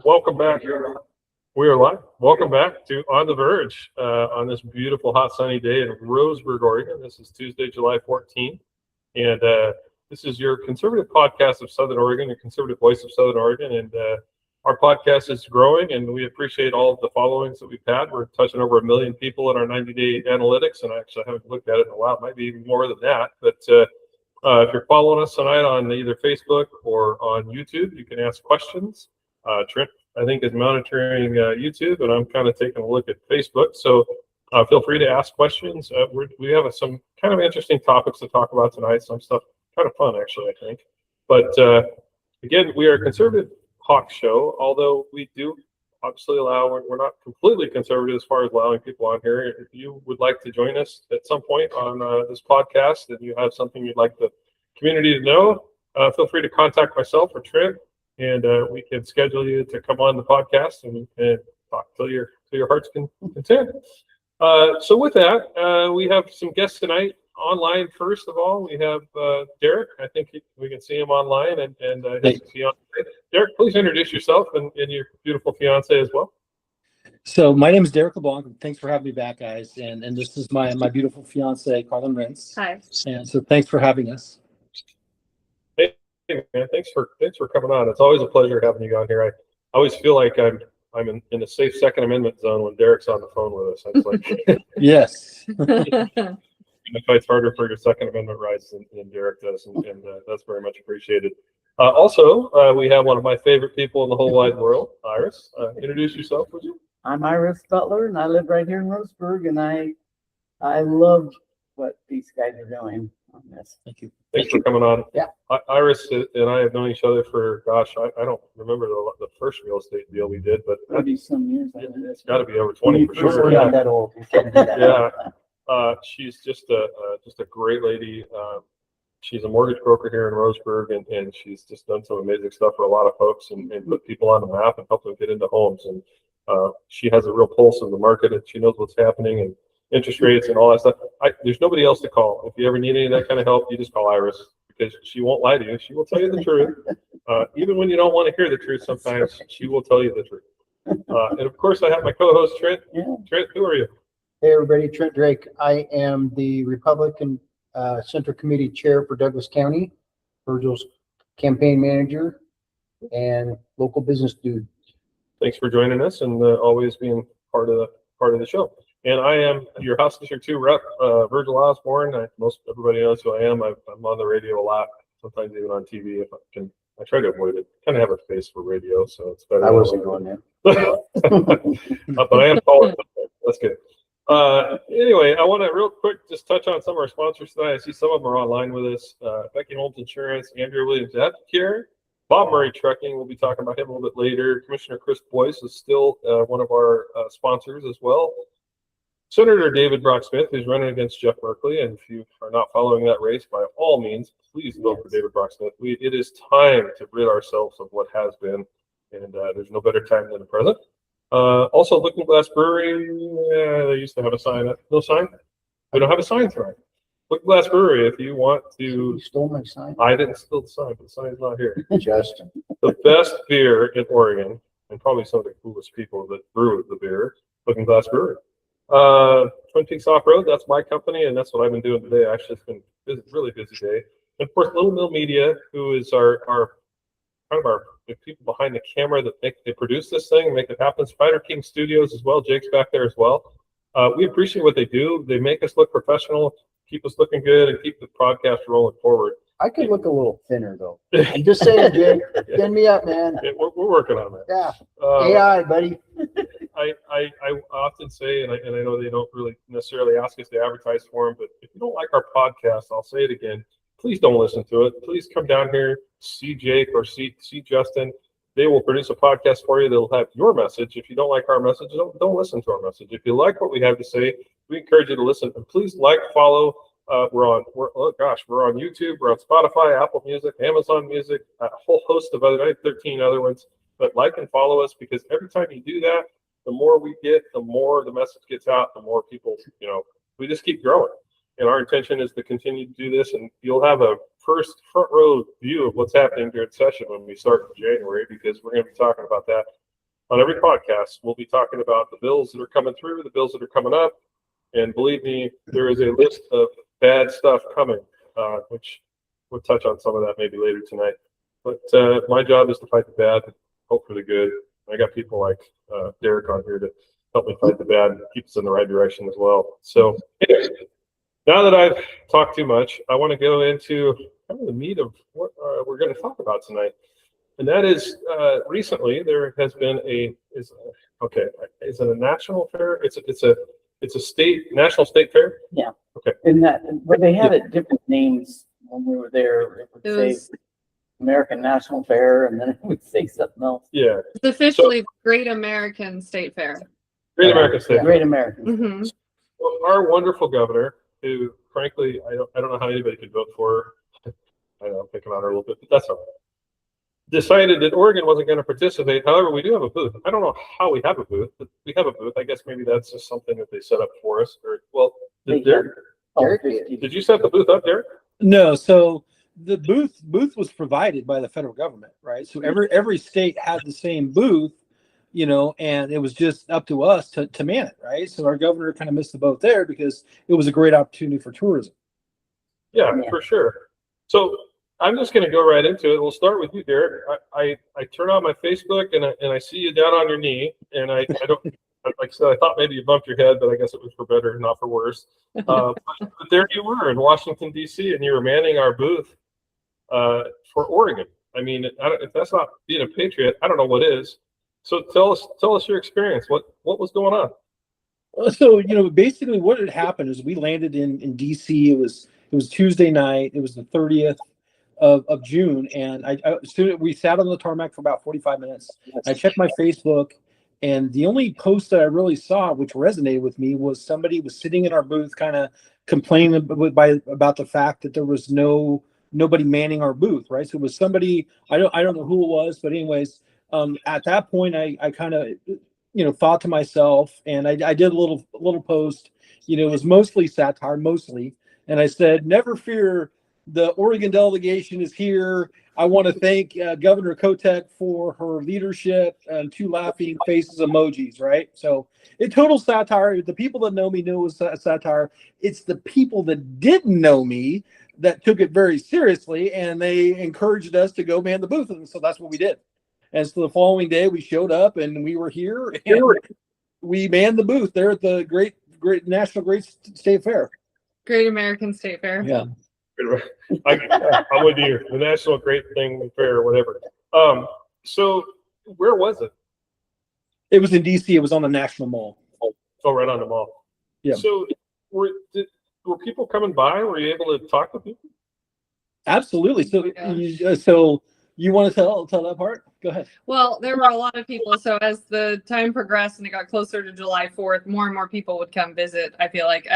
Welcome back. We are live. Welcome back to On the Verge on this beautiful, hot, sunny day in Roseburg, Oregon. This is Tuesday, July 14th. And this is your conservative podcast of Southern Oregon, your conservative voice of Southern Oregon. And our podcast is growing, and we appreciate all of the followings that we've had. We're touching over 1 million people in our 90-day analytics, and I actually haven't looked at it in a while. It might be even more than that. But if you're following us tonight on either Facebook or on YouTube, you can ask questions. Trent, I think, is monitoring YouTube, and I'm kind of taking a look at Facebook. So feel free to ask questions. We have some kind of interesting topics to talk about tonight. Some stuff kind of fun, actually, I think. But again, we are a conservative talk show, although we do obviously we're not completely conservative as far as allowing people on here. If you would like to join us at some point on this podcast and you have something you'd like the community to know, feel free to contact myself or Trent, and we can schedule you to come on the podcast and talk till your heart's content. So with that, we have some guests tonight online. First of all, we have Derek. I think we can see him online, and his fiance. Derek, please introduce yourself and your beautiful fiance as well. So my name is Derek LeBlanc. Thanks for having me back, guys. And this is my beautiful fiance, Carlin Rentz. Hi. And so thanks for having us. Hey man, thanks for coming on. It's always a pleasure having you on here. I always feel like I'm in a safe Second Amendment zone when Derek's on the phone with us. It's like Yes. It fights harder for your Second Amendment rights than Derek does, and that's very much appreciated. Also, we have one of my favorite people in the whole wide world, Iris. Introduce yourself, would you? I'm Iris Butler, and I live right here in Roseburg, and I love what these guys are doing on this. Thank you. Thanks for coming on. Yeah. Iris and I have known each other for, gosh, I don't remember the first real estate deal we did, but 30 some years. it's got to be over 20 for sure. We're not that old. We shouldn't do that. Yeah. She's just a great lady. She's a mortgage broker here in Roseburg, and she's just done some amazing stuff for a lot of folks and put people on the map and help them get into homes. And she has a real pulse of the market, and she knows what's happening and interest rates and all that stuff. There's nobody else to call. If you ever need any of that kind of help, you just call Iris, because she won't lie to you. She will tell you the truth. Even when you don't want to hear the truth, sometimes she will tell you the truth. And of course, I have my co-host, Trent. Yeah. Trent, who are you? Hey everybody, Trent Drake. I am the Republican Central Committee Chair for Douglas County, Virgil's campaign manager, and local business dude. Thanks for joining us and always being part of the show. And I am your House District 2 rep, Virgil Osborne. Most everybody knows who I am. I'm on the radio a lot, sometimes even on TV if I can. I try to avoid it. Kind of have a face for radio, so it's better. I wasn't going there. But I am calling. That's good. Anyway, I want to real quick just touch on some of our sponsors tonight. I see some of them are online with us. Becky Holmes Insurance, Andrew Williams Advocare, Bob Murray Trucking. We'll be talking about him a little bit later. Commissioner Chris Boyce is still one of our sponsors as well. Senator David Brock Smith, who's running against Jeff Merkley, and if you are not following that race, by all means, please vote for David Brock Smith. It is time to rid ourselves of what has been, and there's no better time than the present. Also, Looking Glass Brewery, they used to have a sign. No sign? We don't have a sign tonight. Looking Glass Brewery, if you want to. You stole my sign? I didn't steal the sign, but the sign's not here. Justin. The best beer in Oregon, and probably some of the coolest people that brew the beer, Looking Glass Brewery. Twin Peaks Off-Road, that's my company, and that's what I've been doing today. Actually, it's been a really busy day. And of course, Little Mill Media, who is our the people behind the camera that they produce this thing, make it happen. Spider King Studios as well. Jake's back there as well. We appreciate what they do. They make us look professional, keep us looking good, and keep the podcast rolling forward. I could look a little thinner though. I'm just saying, Jake. Send me up, man. We're working on that. Yeah. AI, buddy. I often say, and I know they don't really necessarily ask us to advertise for them, but if you don't like our podcast, I'll say it again. Please don't listen to it. Please come down here, see Jake or see Justin. They will produce a podcast for you. They'll have your message. If you don't like our message, don't listen to our message. If you like what we have to say, we encourage you to listen. And please follow. We're on YouTube. We're on Spotify, Apple Music, Amazon Music, a whole host of 13 other ones. But like and follow us, because every time you do that, the more we get, the more the message gets out, the more people, we just keep growing. and our intention is to continue to do this. And you'll have a front row view of what's happening during session when we start in January, because we're going to be talking about that on every podcast. We'll be talking about the bills that are coming through, the bills that are coming up, and believe me, there is a list of bad stuff coming, which we'll touch on some of that maybe later tonight. But my job is to fight the bad, hope for the good. I got people like Derek on here to help me fight the bad and keep us in the right direction as well. So anyways, now that I've talked too much, I want to go into kind of the meat of what we're going to talk about tonight. And that is, recently there has been is it a national fair? It's a national state fair? Yeah. Okay. And but they had it different names when we were there. It would say American National Fair, and then it would say something else. Yeah. It's officially the Great American State Fair. Great American State Fair. Great American. Mm-hmm. Well, our wonderful governor, who frankly I don't know how anybody could vote for. I know I'm picking on her a little bit, but that's all right. Decided that Oregon wasn't going to participate. However, we do have a booth. I don't know how we have a booth, but we have a booth. I guess maybe that's just something that they set up for us. Or did you set the booth up, Derek? No, so the booth was provided by the federal government, right? So every state had the same booth, and it was just up to us to man it, right? So our governor kind of missed the boat there because it was a great opportunity for tourism. Yeah, for sure. So I'm just going to go right into it. We'll start with you, Derek. I turn on my Facebook and I see you down on your knee, and I don't, like I said, I thought maybe you bumped your head, but I guess it was for better, not for worse. But there you were in Washington, D.C., and you were manning our booth for Oregon. I mean, if that's not being a patriot, I don't know what is. So tell us your experience. What was going on? So, basically what had happened is we landed in DC. It was Tuesday night. It was the 30th of June. And we sat on the tarmac for about 45 minutes. I checked my Facebook, and the only post that I really saw, which resonated with me, was somebody was sitting in our booth kind of complaining about the fact that there was nobody manning our booth, right? So it was somebody, I don't know who it was, but anyways, at that point, I kind of, thought to myself, and I did a little post, it was mostly satire, and I said, never fear, the Oregon delegation is here. I want to thank Governor Kotek for her leadership, and 2 laughing faces emojis, right? So it's total satire. The people that know me know it was satire. It's the people that didn't know me that took it very seriously, and they encouraged us to go man the booth, and so that's what we did. And so the following day, we showed up, and we were here, and we manned the booth there at the Great State Fair. Great American State Fair. Yeah. I'm with you. The National Great Thing Fair, or whatever. So where was it? It was in DC. It was on the National Mall. Oh, right on the mall. Yeah. So were people coming by? Were you able to talk to people? Absolutely. So you want to tell that part? Go ahead. Well, there were a lot of people. So as the time progressed and it got closer to July 4th, more and more people would come visit. I feel like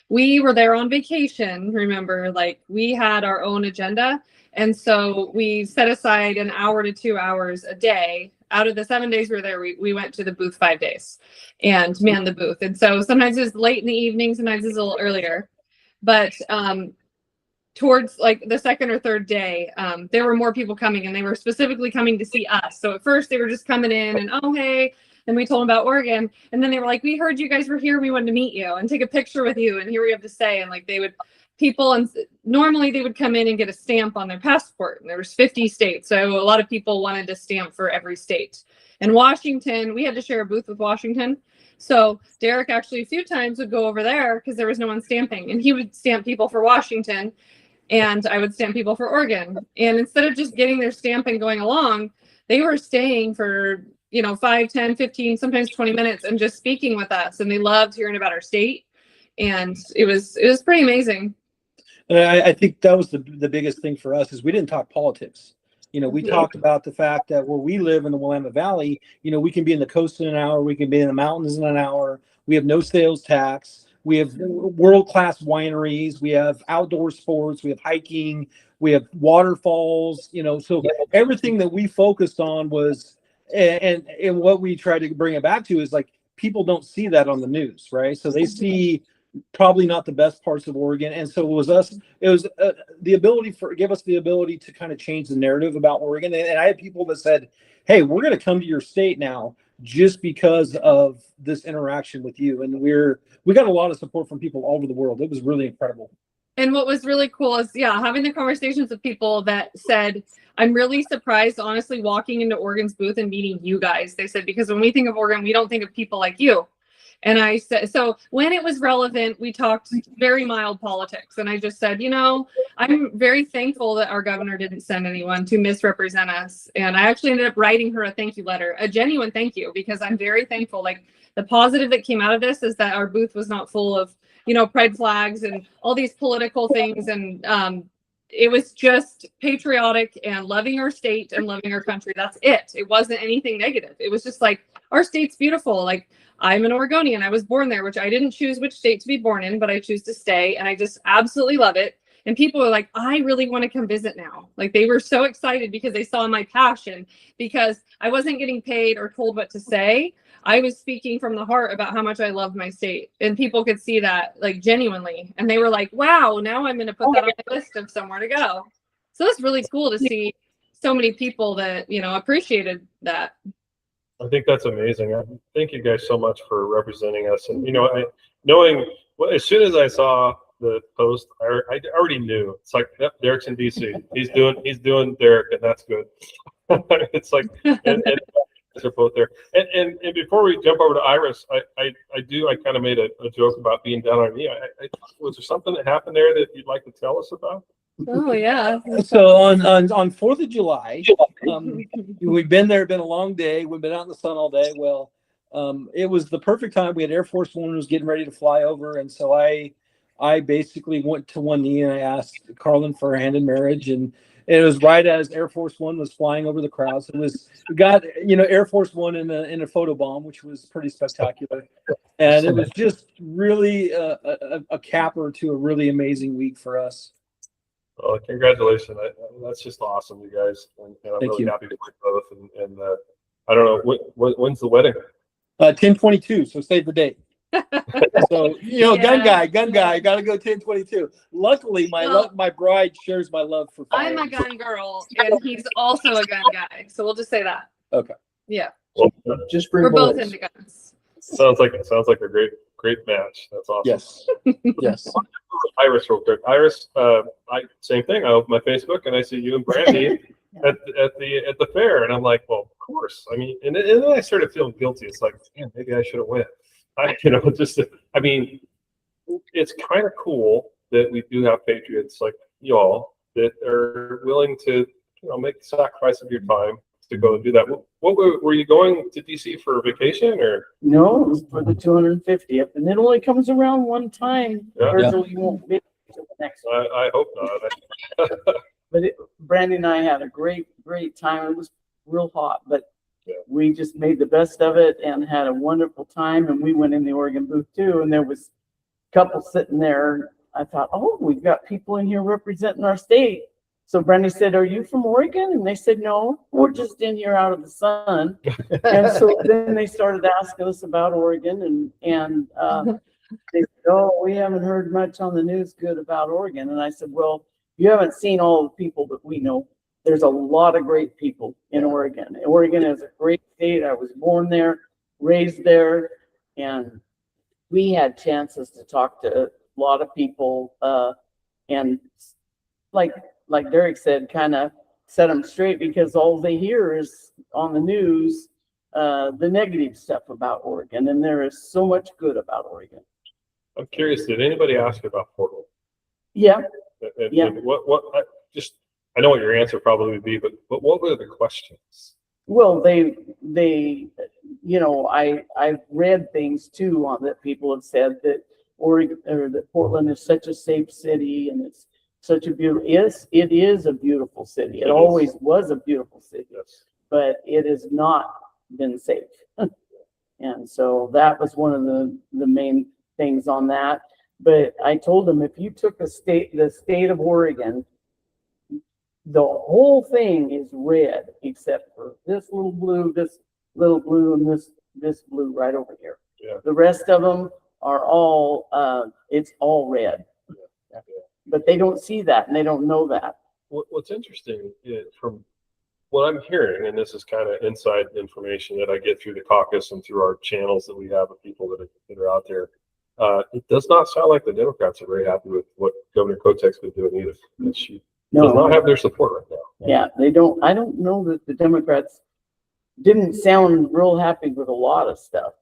we were there on vacation. Remember, like we had our own agenda. And so we set aside an hour to 2 hours a day. Out of the 7 days we were there, we went to the booth 5 days and manned the booth. And so sometimes it was late in the evening, sometimes it was a little earlier. But towards like the second or third day, there were more people coming, and they were specifically coming to see us. So at first they were just coming in and, oh, hey, and we told them about Oregon. And then they were like, we heard you guys were here. We wanted to meet you and take a picture with you and hear what you have to say. And like normally they would come in and get a stamp on their passport, and there was 50 states. So a lot of people wanted to stamp for every state. And Washington, we had to share a booth with Washington. So Derek actually a few times would go over there because there was no one stamping, and he would stamp people for Washington, and I would stamp people for Oregon. And instead of just getting their stamp and going along, they were staying for 5, 10, 15, sometimes 20 minutes and just speaking with us. And they loved hearing about our state. And it was pretty amazing. And I think that was the biggest thing for us is we didn't talk politics. We talked about the fact that where we live in the Willamette Valley, we can be in the coast in an hour, we can be in the mountains in an hour. We have no sales tax. We have world-class wineries. We have outdoor sports. We have hiking. We have waterfalls. So everything that we focused on was, and what we try to bring it back to is like people don't see that on the news, right? So they see probably not the best parts of Oregon. And so it was the ability give us the ability to kind of change the narrative about Oregon. And I had people that said, hey, we're going to come to your state now just because of this interaction with you. And we got a lot of support from people all over the world. It was really incredible. And what was really cool is, having the conversations with people that said, I'm really surprised, honestly, walking into Oregon's booth and meeting you guys. They said, because when we think of Oregon, we don't think of people like you. And I said, so when it was relevant, we talked very mild politics. And I just said, I'm very thankful that our governor didn't send anyone to misrepresent us. And I actually ended up writing her a thank you letter, a genuine thank you, because I'm very thankful. Like, the positive that came out of this is that our booth was not full of, pride flags and all these political things. And it was just patriotic and loving our state and loving our country. That's it. It wasn't anything negative. It was just like, our state's beautiful. Like, I'm an Oregonian. I was born there, which I didn't choose which state to be born in, but I choose to stay. And I just absolutely love it. And people were like, I really want to come visit now. Like, they were so excited because they saw my passion, because I wasn't getting paid or told what to say. I was speaking from the heart about how much I love my state, and people could see that, like, genuinely. And they were like, wow, now I'm going to put that on my list of somewhere to go. So it's really cool to see so many people that, appreciated that. I think that's amazing. Thank you guys so much for representing us. And, as soon as I saw the post, I already knew. It's like, yep, Derek's in DC. He's doing Derek, and that's good. It's like, and they're both there. And before we jump over to Iris, I kind of made a joke about being down on me. Was there something that happened there that you'd like to tell us about? Oh, yeah. So on 4th of July, we've been there, been a long day. We've been out in the sun all day. Well, it was the perfect time. We had Air Force One was getting ready to fly over. And so I basically went to one knee and I asked Carlin for her hand in marriage. And it was right as Air Force One was flying over the crowds. We got Air Force One in a photo bomb, which was pretty spectacular. And it was just really a capper to a really amazing week for us. Well, congratulations. That's just awesome, you guys. And I'm Thank really you. happy for you both. And I don't know, when's the wedding? 10/22, so save the date. So gun guy, gotta go 10/22. Luckily, my bride shares my love for fire. I'm a gun girl, and he's also a gun guy. So we'll just say that. Okay. Yeah. Well, Just bring We're both bullets. into guns. sounds like a great match. That's awesome. Yes. Yes. Iris, real quick. Iris, same thing. I open my Facebook and I see you and Brandy at the fair, and I'm like, well, of course. I mean, and then I started feeling guilty. It's like, man, maybe I should have went. It's kind of cool that we do have patriots like y'all that are willing to, make the sacrifice of your time to go and do that. What were you going to DC for a vacation or? No, it was for the 250th, and it only comes around one time. Yeah. Virgil, you won't be to the next one. I hope not. But Brandy and I had a great time. It was real hot, but we just made the best of it and had a wonderful time. And we went in the Oregon booth too, and there was a couple sitting there. I thought, oh, we've got people in here representing our state. So Brandy said, are you from Oregon? And they said, no, we're just in here out of the sun. And so then they started asking us about Oregon, and they said, oh, we haven't heard much on the news good about Oregon. And I said, well, you haven't seen all the people that we know. There's a lot of great people in Oregon. Oregon is a great state. I was born there, raised there, and we had chances to talk to a lot of people, and like Derek said, kind of set them straight, because all they hear is on the news the negative stuff about Oregon, and there is so much good about Oregon. I'm curious, did anybody ask you about Portal? Yeah. And I know what your answer probably would be, but what were the questions? Well, they I've read things too on that people have said that Oregon or that Portland is such a safe city, and it's such a beautiful. Yes, it is a beautiful city. It always was a beautiful city, Yes. but it has not been safe. And so that was one of the main things on that. But I told them, if you took the state of Oregon, the whole thing is red except for this little blue, and this blue right over here. Yeah. The rest of them are all, it's all red. But they don't see that and they don't know that. What's interesting from what I'm hearing, and this is kind of inside information that I get through the caucus and through our channels that we have of people that are out there, it does not sound like the Democrats are very happy with what Governor Kotek's been doing either. And she does not have their support right now. Yeah, they don't, I don't know that the Democrats didn't sound real happy with a lot of stuff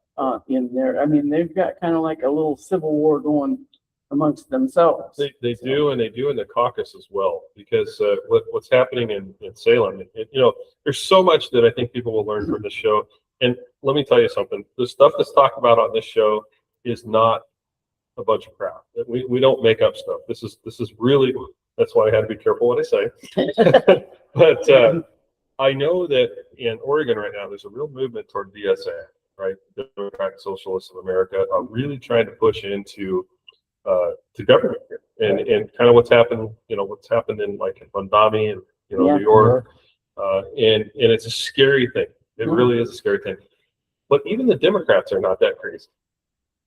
in there. I mean, they've got kind of like a little civil war going amongst themselves. They do, and they do in the caucus as well, because what's happening in Salem, you know, there's so much that I think people will learn from this show. And let me tell you something, the stuff that's talked about on this show is not a bunch of crap. We don't make up stuff. This is really, that's why I had to be careful what I say. But I know that in Oregon right now, there's a real movement toward DSA, right? The Democratic Socialists of America are really trying to push into to government here. And kind of what's happened in like in Mondami and New York, and it's a scary thing. It really is a scary thing. But even the Democrats are not that crazy.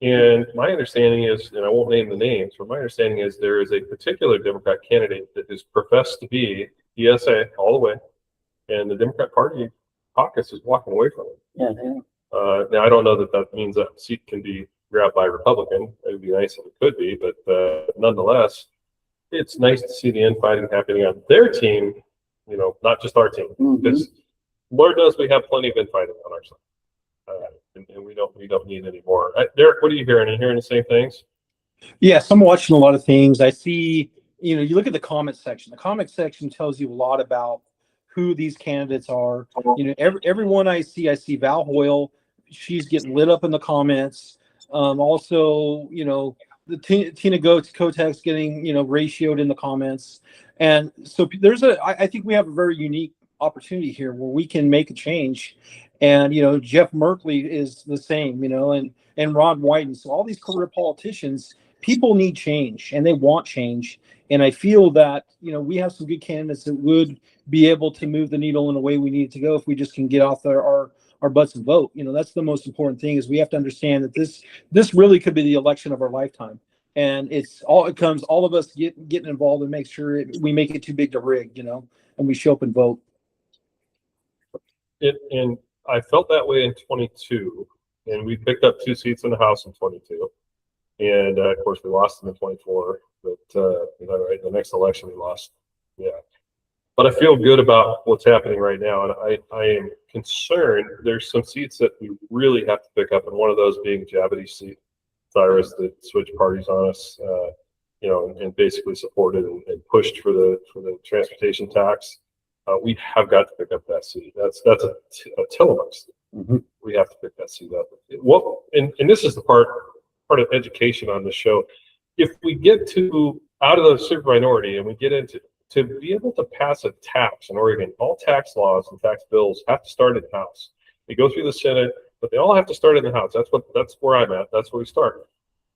And my understanding is, and I won't name the names, but my understanding is there is a particular Democrat candidate that is professed to be ESA all the way, and the Democrat Party caucus is walking away from it. Yeah. Now, I don't know that means that seat can be grabbed by a Republican. It would be nice if it could be, but nonetheless, it's nice to see the infighting happening on their team, not just our team. Because Lord knows we have plenty of infighting on our side. And we don't need any more. Derek, what are you hearing? Are you hearing the same things? Yes, I'm watching a lot of things. I see, you look at the comment section. The comment section tells you a lot about who these candidates are. Everyone I see Val Hoyle. She's getting lit up in the comments. Also, the Tina Kotek's getting, ratioed in the comments. And so I think we have a very unique opportunity here where we can make a change. And, Jeff Merkley is the same, and Ron Wyden. So all these career politicians, people need change and they want change. And I feel that, we have some good candidates that would be able to move the needle in a way we need it to go if we just can get off our butts and vote. That's the most important thing, is we have to understand that this really could be the election of our lifetime. And all of us getting involved and make sure we make it too big to rig, and we show up and vote. And I felt that way in 22, and we picked up 2 seats in the House in 22. And of course we lost them in 24, but right, the next election we lost. Yeah. But I feel good about what's happening right now, and I am concerned there's some seats that we really have to pick up, and one of those being Javity's seat, Cyrus, that switched parties on us, and basically supported and pushed for the transportation tax. We have got to pick up that seat. That's a Tillamook seat. We have to pick that seat up. And this is the part of education on the show. If we get out of the super minority and we get into to be able to pass a tax in Oregon, all tax laws and tax bills have to start in the House. They go through the Senate, but they all have to start in the House. That's where I'm at. That's where we start.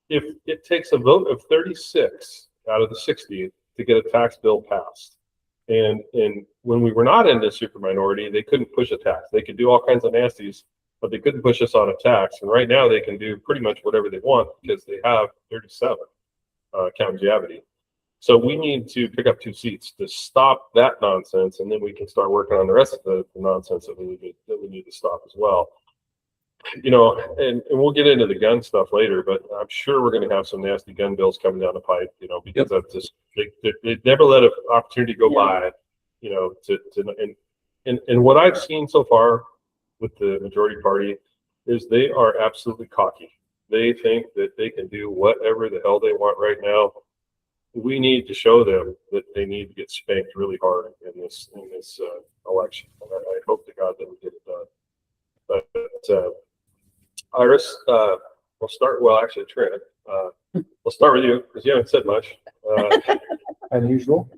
If it takes a vote of 36 out of the 60 to get a tax bill passed, and when we were not in the super minority, they couldn't push a tax. They could do all kinds of nasties, but they couldn't push us on a tax. And right now they can do pretty much whatever they want because they have 37, counting Javity. So we need to pick up 2 seats to stop that nonsense, and then we can start working on the rest of the nonsense that we need to stop as well. And we'll get into the gun stuff later, but I'm sure we're going to have some nasty gun bills coming down the pipe, because of this. They never let an opportunity go by, and what I've seen so far with the majority party is they are absolutely cocky. They think that they can do whatever the hell they want right now. We need to show them that they need to get spanked really hard in this election. And I hope to God that we get it done. But Iris, we'll start. Well, actually, Trent, we'll start with you because you haven't said much. Unusual.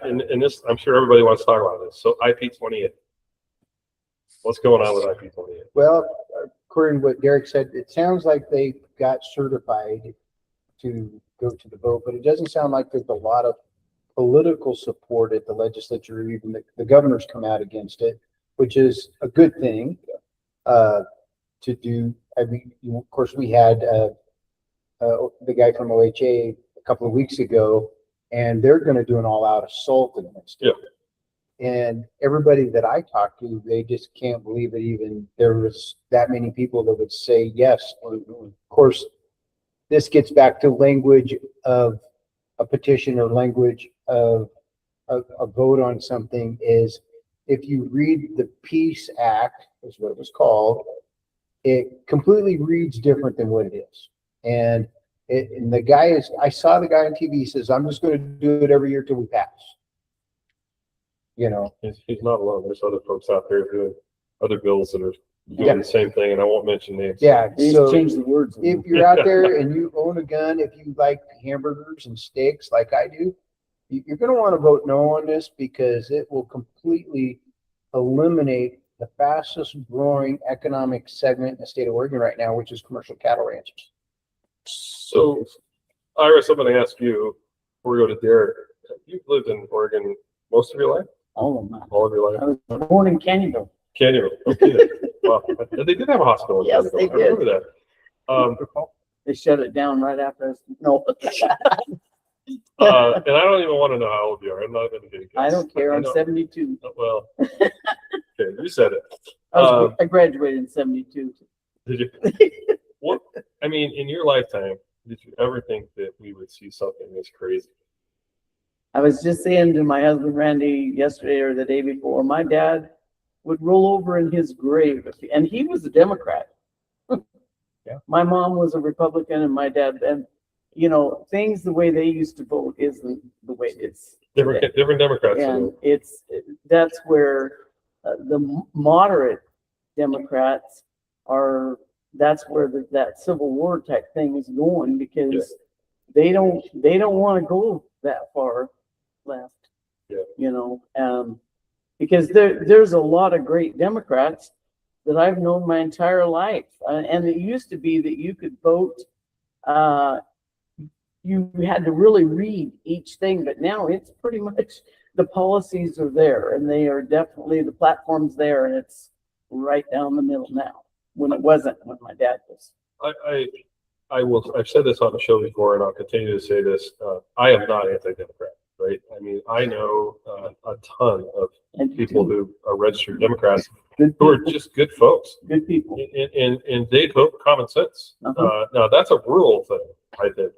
And this, I'm sure everybody wants to talk about this. So IP28. What's going on with IP28? Well, according to what Derek said, it sounds like they got certified to go to the vote, but it doesn't sound like there's a lot of political support at the legislature. Even the governor's come out against it, which is a good thing to do. I mean, of course, we had the guy from OHA a couple of weeks ago, and they're going to do an all-out assault against it. And everybody that I talked to, they just can't believe that even there was that many people that would say yes. Of course, this gets back to language of a petition or language of a vote on something is if you read the Peace Act, is what it was called, it completely reads different than what it is. And the guy is, I saw the guy on TV, he says, I'm just going to do it every year till we pass. You know, He's not alone. There's other folks out there doing other bills that are doing Yeah. the same thing, and I won't mention names. yeah. They So change the words. if you're out there and you own a gun, if you like hamburgers and steaks like I do, you're going to want to vote no on this because it will completely eliminate the fastest growing economic segment in the state of Oregon right now, which is commercial cattle ranches. So, Iris, I'm going to ask you before we go to Derek. You've lived in Oregon most of your life? All of them. All of your I life? was born in Canyonville. Canyonville. Okay. Wow. They did have a hospital. In Yes, Canyonville. they I remember that. They shut it down right after. No, And I don't even want to know how old you are. I'm not going to get a guess. I don't care. I'm know. 72. Well, okay, you said it. I graduated in 72. Did you? What? I mean, in your lifetime, did you ever think that we would see something this crazy? I was just saying to my husband Randy yesterday or the day before, my dad would roll over in his grave, and he was a Democrat. Yeah. My mom was a Republican, and my dad, and you know, things the way they used to vote isn't the way it's Different Democrats. and that's where the moderate Democrats are. That's where that Civil War type thing is going because they don't want to go that far left. Yeah. You know, because there's a lot of great Democrats that I've known my entire life, and it used to be that you could vote. You had to really read each thing, but now it's pretty much the policies are there, and they are definitely the platform's there, and it's right down the middle now. When it wasn't when my dad was. I've said this on the show before, and I'll continue to say this. I am not anti-Democrat, right? I mean, I know a ton of And people who are registered Democrats good who are people, just good folks, good people. and they vote common sense. Uh-huh. Now that's a rural thing. I think.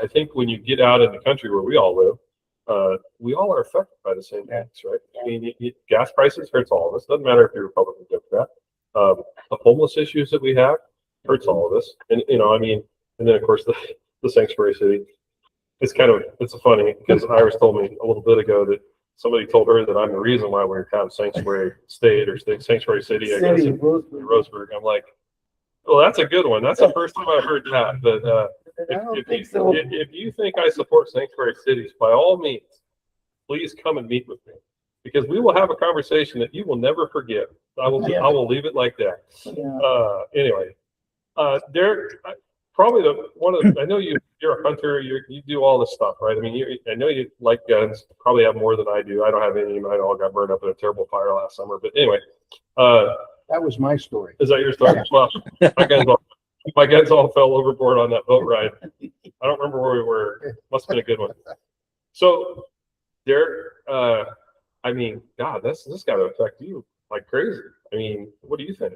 I think when you get out in the country where we all live, we all are affected by the same things, right? I mean, gas prices hurts all of us. Doesn't matter if you're Republican or Democrat. The homeless issues that we have hurts all of us, and you know, I mean, and then of course the sanctuary city. It's funny because Iris told me a little bit ago that somebody told her that I'm the reason why we have sanctuary state or sanctuary city. I guess City in of Roseburg. Roseburg. I'm like, well, that's a good one. That's the first time I've heard that. But I don't if think so. you think I support sanctuary cities, by all means, please come and meet with me because we will have a conversation that you will never forget. I will leave it like that. Yeah. Anyway, Derek, probably I know you're a hunter. You do all this stuff, right? I mean, I know you like guns. Probably have more than I do. I don't have any. Mine all got burned up in a terrible fire last summer. But anyway, That was my story. is that your story? Yeah. Well, my guns all fell overboard on that boat ride. I don't remember where we were. Must have been a good one. So, Derek, I mean, God, this got to affect you like crazy. I mean, what do you think?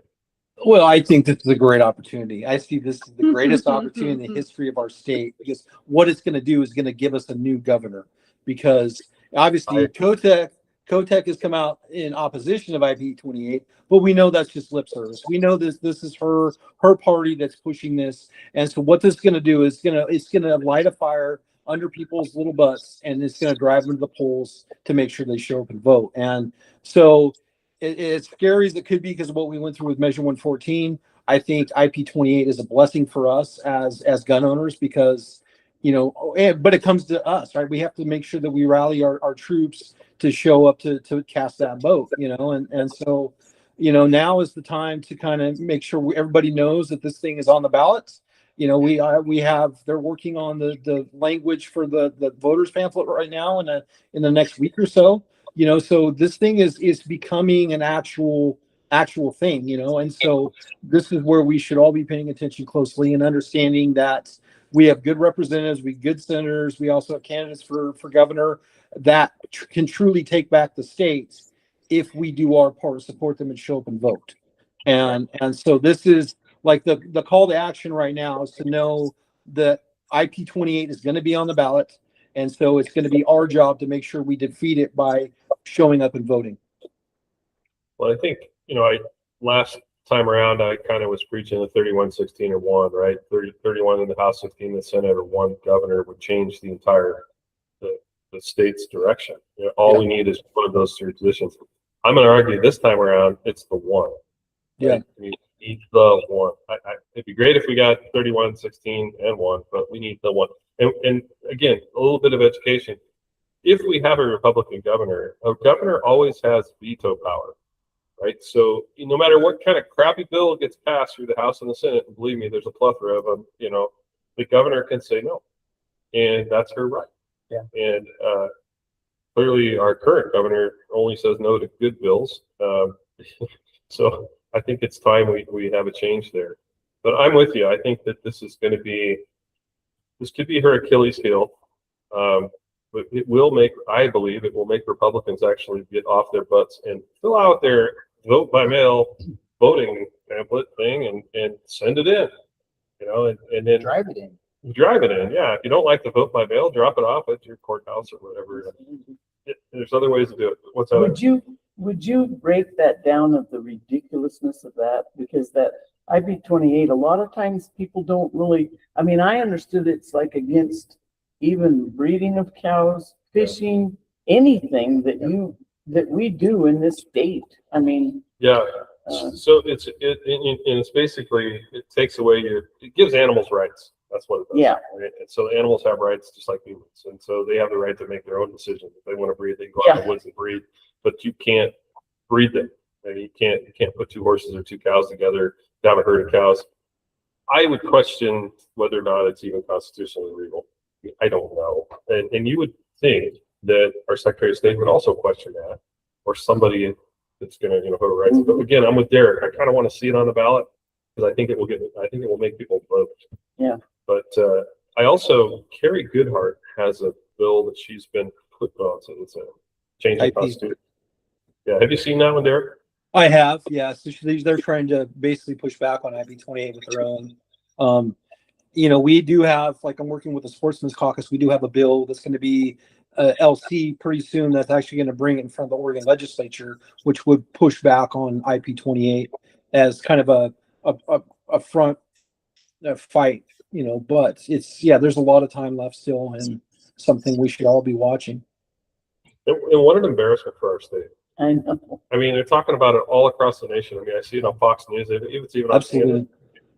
Well, I think this is a great opportunity. I see this as the greatest opportunity in the history of our state because what it's going to do is going to give us a new governor. Because obviously, Kotek has come out in opposition of IP 28, but we know that's just lip service. We know this is her party that's pushing this, and so what this is going to do is it's going to light a fire under people's little butts, and it's going to drive them to the polls to make sure they show up and vote. And so. As scary as it could be because of what we went through with Measure 114, I think IP 28 is a blessing for us as gun owners because, you know, but it comes to us, right? We have to make sure that we rally our troops to show up to cast that vote, you know, and so, you know, now is the time to kind of make sure everybody knows that this thing is on the ballot. You know, they're working on the language for the voters pamphlet right now in the next week or so. You know, so this thing is becoming an actual thing, you know, and so this is where we should all be paying attention closely and understanding that we have good representatives, we have good senators, we also have candidates for governor that can truly take back the states if we do our part to support them and show up and vote. And so this is like the call to action right now is to know that IP28 is going to be on the ballot. And so it's going to be our job to make sure we defeat it by showing up and voting. Well, I think, last time around, I kind of was preaching the 31-16 or 1, right? 31 in the House, 16 in the Senate, or 1 governor would change the entire, the state's direction. All we need is one of those 3 positions. I'm going to argue this time around, it's the 1. Yeah. Right? We need the 1. It'd be great if we got 31, 16, and 1, but we need the 1. And again, a little bit of education. If we have a Republican governor, a governor always has veto power, right? So no matter what kind of crappy bill gets passed through the House and the Senate, and believe me, there's a plethora of them, the governor can say no. And that's her right. Yeah. And clearly our current governor only says no to good bills. So I think it's time we have a change there. But I'm with you. I think that this could be her Achilles heel. But it will I believe it will make Republicans actually get off their butts and fill out their vote by mail voting pamphlet thing and send it in, and then Drive it in. drive it in. Yeah. If you don't like the vote by mail, drop it off at your courthouse or whatever. There's other ways to do it. What's that? Would you break that down of the ridiculousness of that? Because that IB28, a lot of times people don't really, I mean, I understood it's like against even breeding of cows, fishing, anything that we do in this state. I mean. Yeah. So it's basically, it takes away it gives animals rights. That's what it does. Yeah. Right? And so animals have rights just like humans. And so they have the right to make their own decisions. If they want to breed, they can go out in the woods and breed, but you can't breed them. And you can't put 2 horses or 2 cows together to have a herd of cows. I would question whether or not it's even constitutionally legal. I don't know. And you would think that our Secretary of State would also question that, or somebody that's going to, vote rights. But again, I'm with Derek. I kind of want to see it on the ballot because I think it will make people vote. Yeah. But Carrie Goodhart has a bill that she's been put on, so it's a change in constitution. Yeah. Have you seen that one, Derek? I have, yeah. So they're trying to basically push back on IB28 with their own. We do have, like, I'm working with the Sportsman's Caucus. We do have a bill that's going to be LC pretty soon. That's actually going to bring it in front of the Oregon legislature, which would push back on IP28 as kind of a front fight, But there's a lot of time left still, and something we should all be watching. And what an embarrassment for our state. I know. I mean, they're talking about it all across the nation. I mean, I see it on Fox News. It's even on CNN.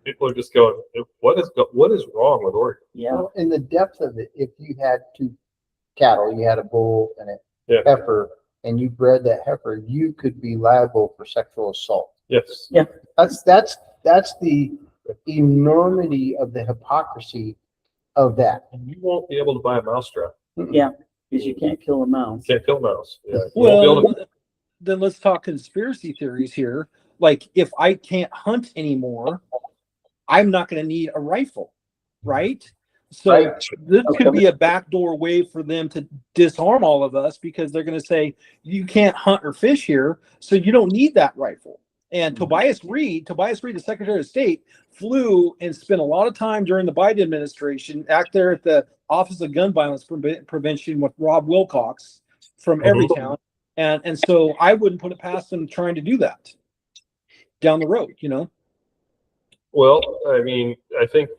People are just going, what is wrong with Oregon? Yeah. Well, in the depth of it, if you had 2 cattle, you had a bull and a heifer, and you bred that heifer, you could be liable for sexual assault. Yes. Yeah. That's the enormity of the hypocrisy of that. And you won't be able to buy a mousetrap. Yeah. Because you can't kill a mouse. You can't kill a mouse. Yeah. You won't be able to. Then let's talk conspiracy theories here. Like, if I can't hunt anymore, I'm not going to need a rifle, right? So this could be a backdoor way for them to disarm all of us, because they're going to say, you can't hunt or fish here, so you don't need that rifle. And Tobias Reed, the Secretary of State, flew and spent a lot of time during the Biden administration back there at the Office of Gun Violence Prevention with Rob Wilcox from Everytown. And so I wouldn't put it past them trying to do that down the road, Well, I mean, I think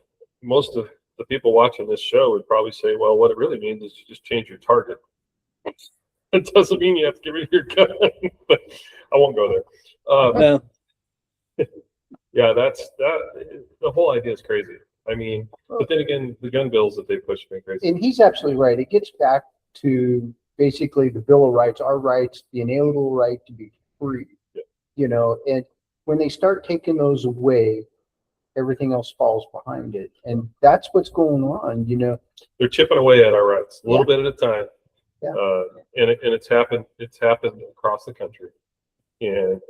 most of the people watching this show would probably say, well, what it really means is you just change your target. It doesn't mean you have to get rid of your gun, but I won't go there. Yeah, the whole idea is crazy. I mean, but then again, the gun bills that they push me crazy. And he's absolutely right. It gets back to basically the Bill of Rights, our rights, the inalienable right to be free. Yeah. And when they start taking those away, everything else falls behind it. And that's what's going on, They're chipping away at our rights a little bit at a time. Yeah. And it's happened across the country. And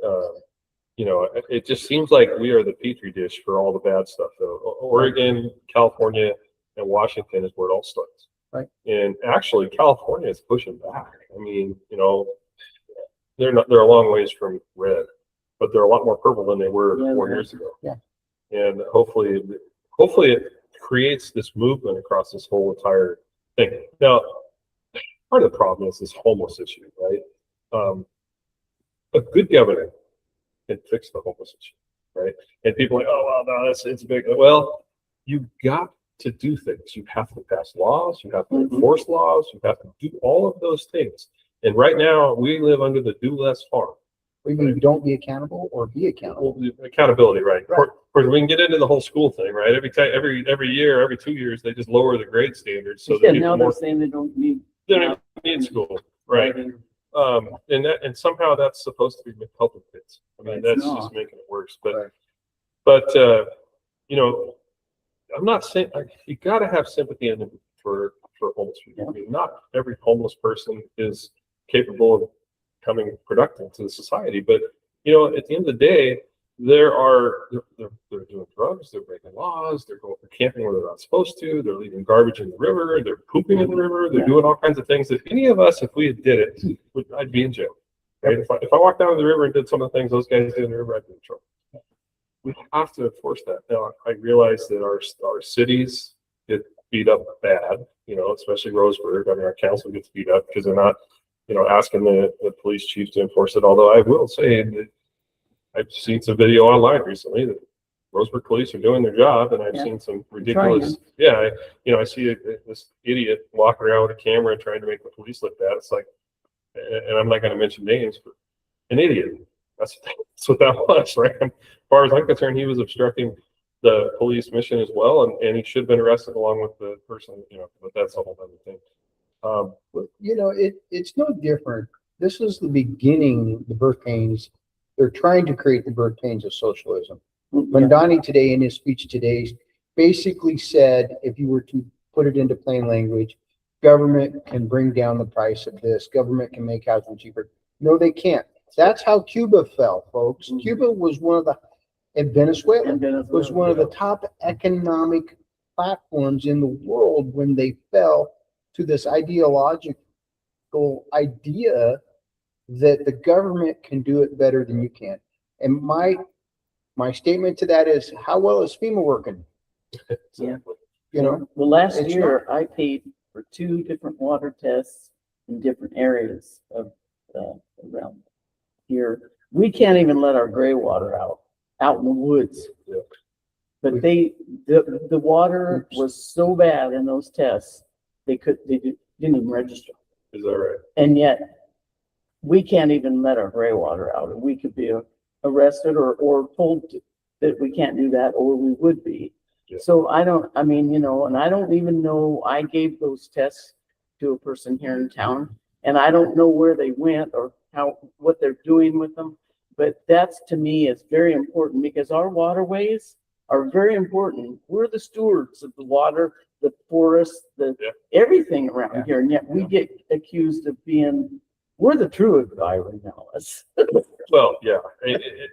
it just seems like we are the petri dish for all the bad stuff, though. Oregon, California, and Washington is where it all starts. Right. And actually, California is pushing back. I mean, you know, they're a long ways from red, but they're a lot more purple than they were Yeah, 4 years ago. Yeah. And hopefully it creates this movement across this whole entire thing. Now, part of the problem is this homeless issue, right? A good governor can fix the homeless issue, right? And people are like, oh, well, no, it's big. Well, you got to do things. You have to pass laws. You have to enforce laws. You have to do all of those things. And right now, we live under the do less harm. We mean don't be accountable or be accountable. Well, accountability, right? Right. Of course, we can get into the whole school thing, right? Every year, every 2 years, they just lower the grade standards so that Yeah, people now they're more saying they don't need. they don't even need school, right? And somehow that's supposed to be public kids. I mean, It's that's not. just making it worse. Right. But you know, I'm not saying you got to have sympathy and empathy for homeless people. I mean, not every homeless person is capable of becoming productive to the society, but you know, at the end of the day, they're doing drugs, they're breaking laws, they're camping where they're not supposed to, they're leaving garbage in the river, they're pooping in the river, they're doing all kinds of things that any of us, if we had did it, I'd be in jail. Right? If I walked down to the river and did some of the things those guys did in the river, I'd be in trouble. We have to enforce that. Now, I realize that our cities get beat up bad, you know, especially Roseburg. I mean, our council gets beat up because they're not, you know, asking the police chief to enforce it. Although I will say that I've seen some video online recently that Roseburg police are doing their job, and I've Yeah. seen some ridiculous. Yeah, I see this idiot walking around with a camera and trying to make the police look bad. It's like, and I'm not going to mention names, but an idiot. That's what that was, right? As far as I'm concerned, he was obstructing the police mission as well, and he should have been arrested along with the person, you know, but that's a whole other thing. But, you know, it's no different. This is the beginning, the birth pains. They're trying to create the birth pains of socialism. Mondani today, in his speech today, basically said, if you were to put it into plain language, government can bring down the price of this. Government can make housing cheaper. No, they can't. That's how Cuba fell, folks. Cuba was one of the, and Venezuela was one of the top economic platforms in the world when they fell to this ideological idea that the government can do it better than you can. And my statement to that is, how well is FEMA working? Exactly. You know, Well, last It's year I paid for 2 different water tests in different areas of around here. We can't even let our gray water out in the woods. Yeah. But the water was so bad in those tests, they didn't even register. Is that right? And yet we can't even let our gray water out. We could be arrested or told that we can't do that, or we would be. Yeah. So I mean, you know, and I don't even know, I gave those tests to a person here in town, and I don't know where they went or what they're doing with them. But that's, to me, is very important, because our waterways are very important. We're the stewards of the water, the forests, everything around here. And yet we get accused of we're the true environmentalists. Well, yeah.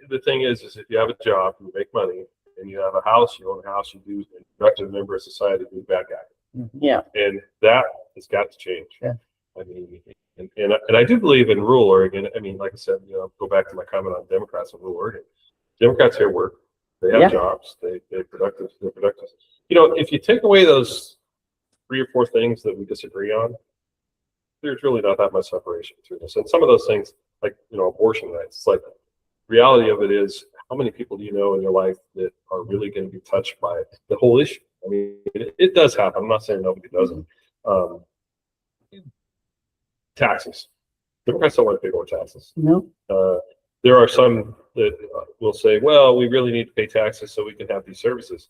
The thing is if you have a job, you make money, and you have a house, you own a house, you do a productive member of society, be a bad guy. Yeah. And that has got to change. Yeah. I mean, and I do believe in rural Oregon. I mean, like I said, you know, go back to my comment on Democrats in rural Oregon. Democrats here work. They have jobs. They're productive. They're productive. You know, if you take away those 3 or 4 things that we disagree on, there's really not that much separation between us. And some of those things, like, you know, abortion rights, it's like, reality of it is, how many people do you know in your life that are really going to be touched by the whole issue? I mean, it does happen. I'm not saying nobody doesn't. Taxes. Democrats don't want to pay more taxes. No. There are some that will say, well, we really need to pay taxes so we can have these services.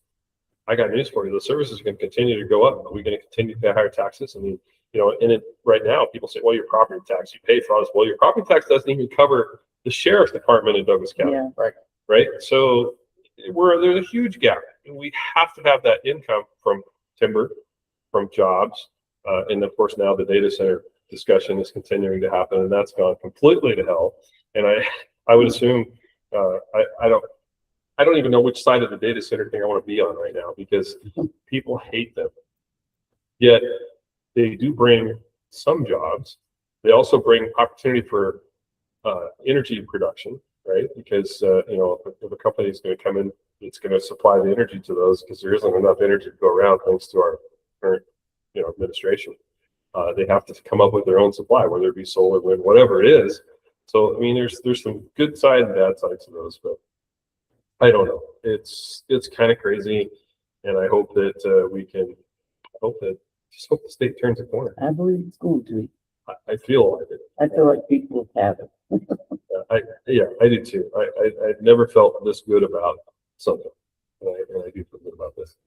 I got news for you. The services are going to continue to go up. Are we going to continue to pay higher taxes? I mean, you know, in it right now, people say, well, your property tax, you pay for all this. Well, your property tax doesn't even cover the sheriff's department in Douglas County. Yeah. Right. So there's a huge gap. And we have to have that income from timber, from jobs. And of course, now the data center discussion is continuing to happen, and that's gone completely to hell. And I would assume, I don't even know which side of the data center thing I want to be on right now, because people hate them. Yet they do bring some jobs. They also bring opportunity for energy production, right? Because if a company is going to come in, it's going to supply the energy to those because there isn't enough energy to go around thanks to our current administration. They have to come up with their own supply, whether it be solar, wind, whatever it is. So I mean, there's some good side and bad sides to those, but I don't know. It's kind of crazy, and I hope that we can. Just hope the state turns a corner. I believe it's going to. I feel like it. I feel like people have it. I do too. I've never felt this good about something, and I do feel good about this.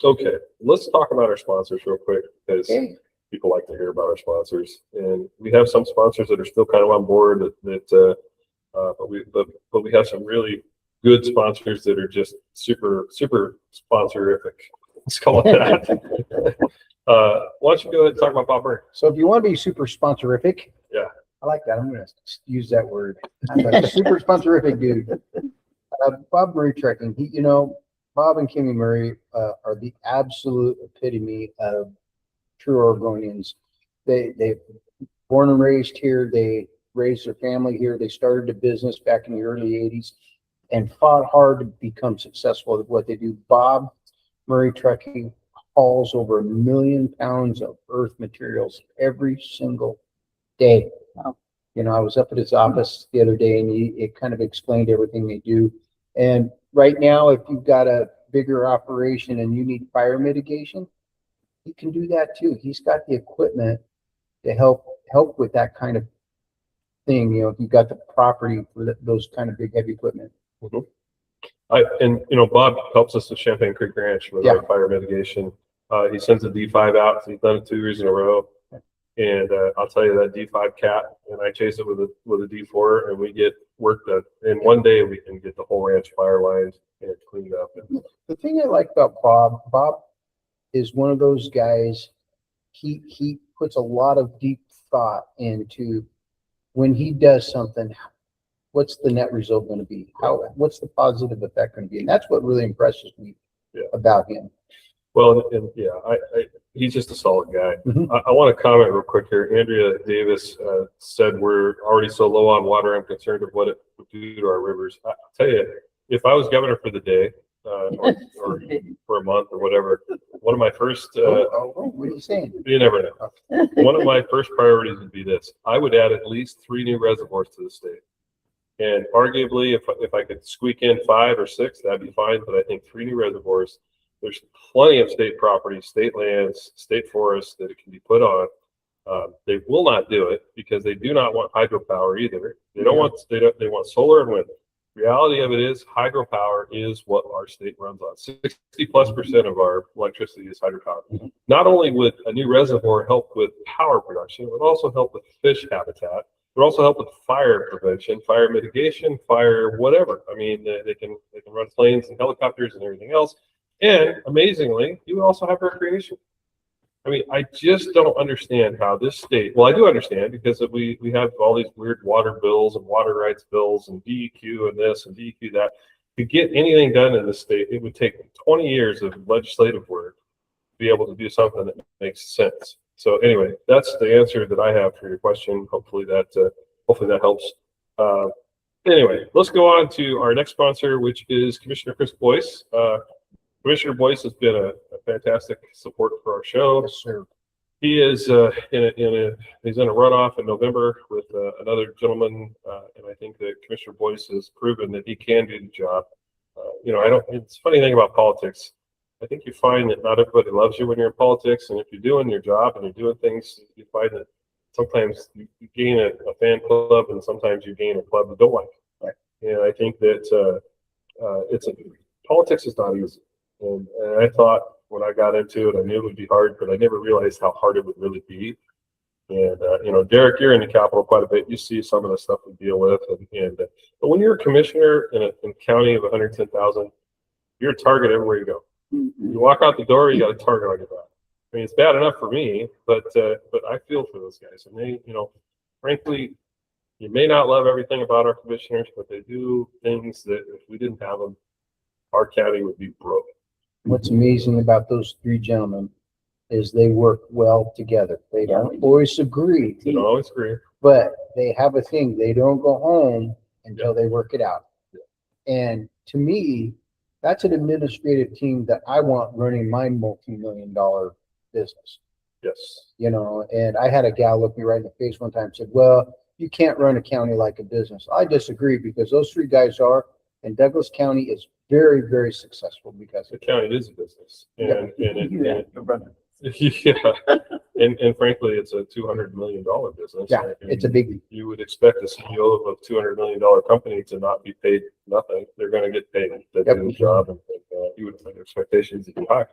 Okay, let's talk about our sponsors real quick because people like to hear about our sponsors, and we have some sponsors that are still kind of on board. But we have some really good sponsors that are just super sponsorific. Let's call it that. Why don't you go ahead and talk about Bob Murray? So if you want to be super sponsorific, Yeah. I like that. I'm going to use that word. I'm a super sponsorific dude. Bob Murray Trucking. Bob and Kimmy Murray are the absolute epitome of true Oregonians. They born and raised here. They raised their family here. They started a business back in the early 80s and fought hard to become successful at what they do. Bob Murray Trucking hauls over 1 million pounds of earth materials every single day. Wow. I was up at his office the other day and it kind of explained everything they do. And right now, if you've got a bigger operation and you need fire mitigation, he can do that too. He's got the equipment to help with that kind of thing. If you've got the property for those kind of big heavy equipment. Mm-hmm. Bob helps us with Champagne Creek Ranch with our fire mitigation. He sends a D5 out. So he's done it 2 years in a row. And I'll tell you that D5 cat, and I chase it with a D4, and we get work done. In one day, we can get the whole ranch fire lined and cleaned up. The thing I like about Bob is one of those guys. He puts a lot of deep thought into when he does something. What's the net result going to be? What's the positive effect going to be? And that's what really impresses me about him. Well, and he's just a solid guy. Mm-hmm. I want to comment real quick here. Andrea Davis said we're already so low on water. I'm concerned of what it would do to our rivers. I'll tell you, if I was governor for the day or for a month or whatever, one of my first what are you saying? You never know. One of my first priorities would be this. I would add at least 3 new reservoirs to the state. And arguably, if I could squeak in 5 or 6, that'd be fine. But I think 3 new reservoirs. There's plenty of state property, state lands, state forests that it can be put on. They will not do it because they do not want hydropower either. They don't want. They want solar and wind. Reality of it is, hydropower is what our state runs on. 60+% of our electricity is hydropower. Mm-hmm. Not only would a new reservoir help with power production, it would also help with fish habitat. It would also help with fire prevention, fire mitigation, fire whatever. I mean, they can run planes and helicopters and everything else. And amazingly, you also have recreation. I mean, I just don't understand how this state, well, I do understand because we have all these weird water bills and water rights bills and DEQ and this and DEQ that. To get anything done in the state, it would take 20 years of legislative work to be able to do something that makes sense. So anyway, that's the answer that I have for your question. Hopefully that helps. Anyway, let's go on to our next sponsor, which is Commissioner Chris Boyce. Commissioner Boyce has been a fantastic support for our show. Yes, sir. He is he's in a runoff in November with another gentleman, and I think that Commissioner Boyce has proven that he can do the job. It's a funny thing about politics. I think you find that not everybody loves you when you're in politics, and if you're doing your job and you're doing things, you find that sometimes you gain a fan club, and sometimes you gain a club that don't like you. Right. And I think that politics is not easy. And I thought when I got into it, I knew it would be hard, but I never realized how hard it would really be. And, Derek, you're in the Capitol quite a bit. You see some of the stuff we deal with. But when you're a commissioner in a county of 110,000, you're a target everywhere you go. Mm-hmm. You walk out the door, you got a target on your back. I mean, it's bad enough for me, but I feel for those guys. And they, frankly, you may not love everything about our commissioners, but they do things that if we didn't have them, our county would be broke. what's amazing about those three gentlemen is they work well together. They Yeah, don't they do. always agree, I don't always agree. but they have a thing. They don't go home until they work it out. And to me, that's an administrative team that I want running my multi-million-dollar business. Yes. You know, and I had a gal look me right in the face one time and said, well, you can't run a county like a business. I disagree because those three guys are, and Douglas County is very, very successful because The of it. county is a business, and You have to run it. yeah, and frankly, it's a $200 million business. Yeah, it's a big, You would expect a CEO of a $200 million company to not be paid nothing. They're going to get paid. They Yep. do the job, and you would expect expectations to be high.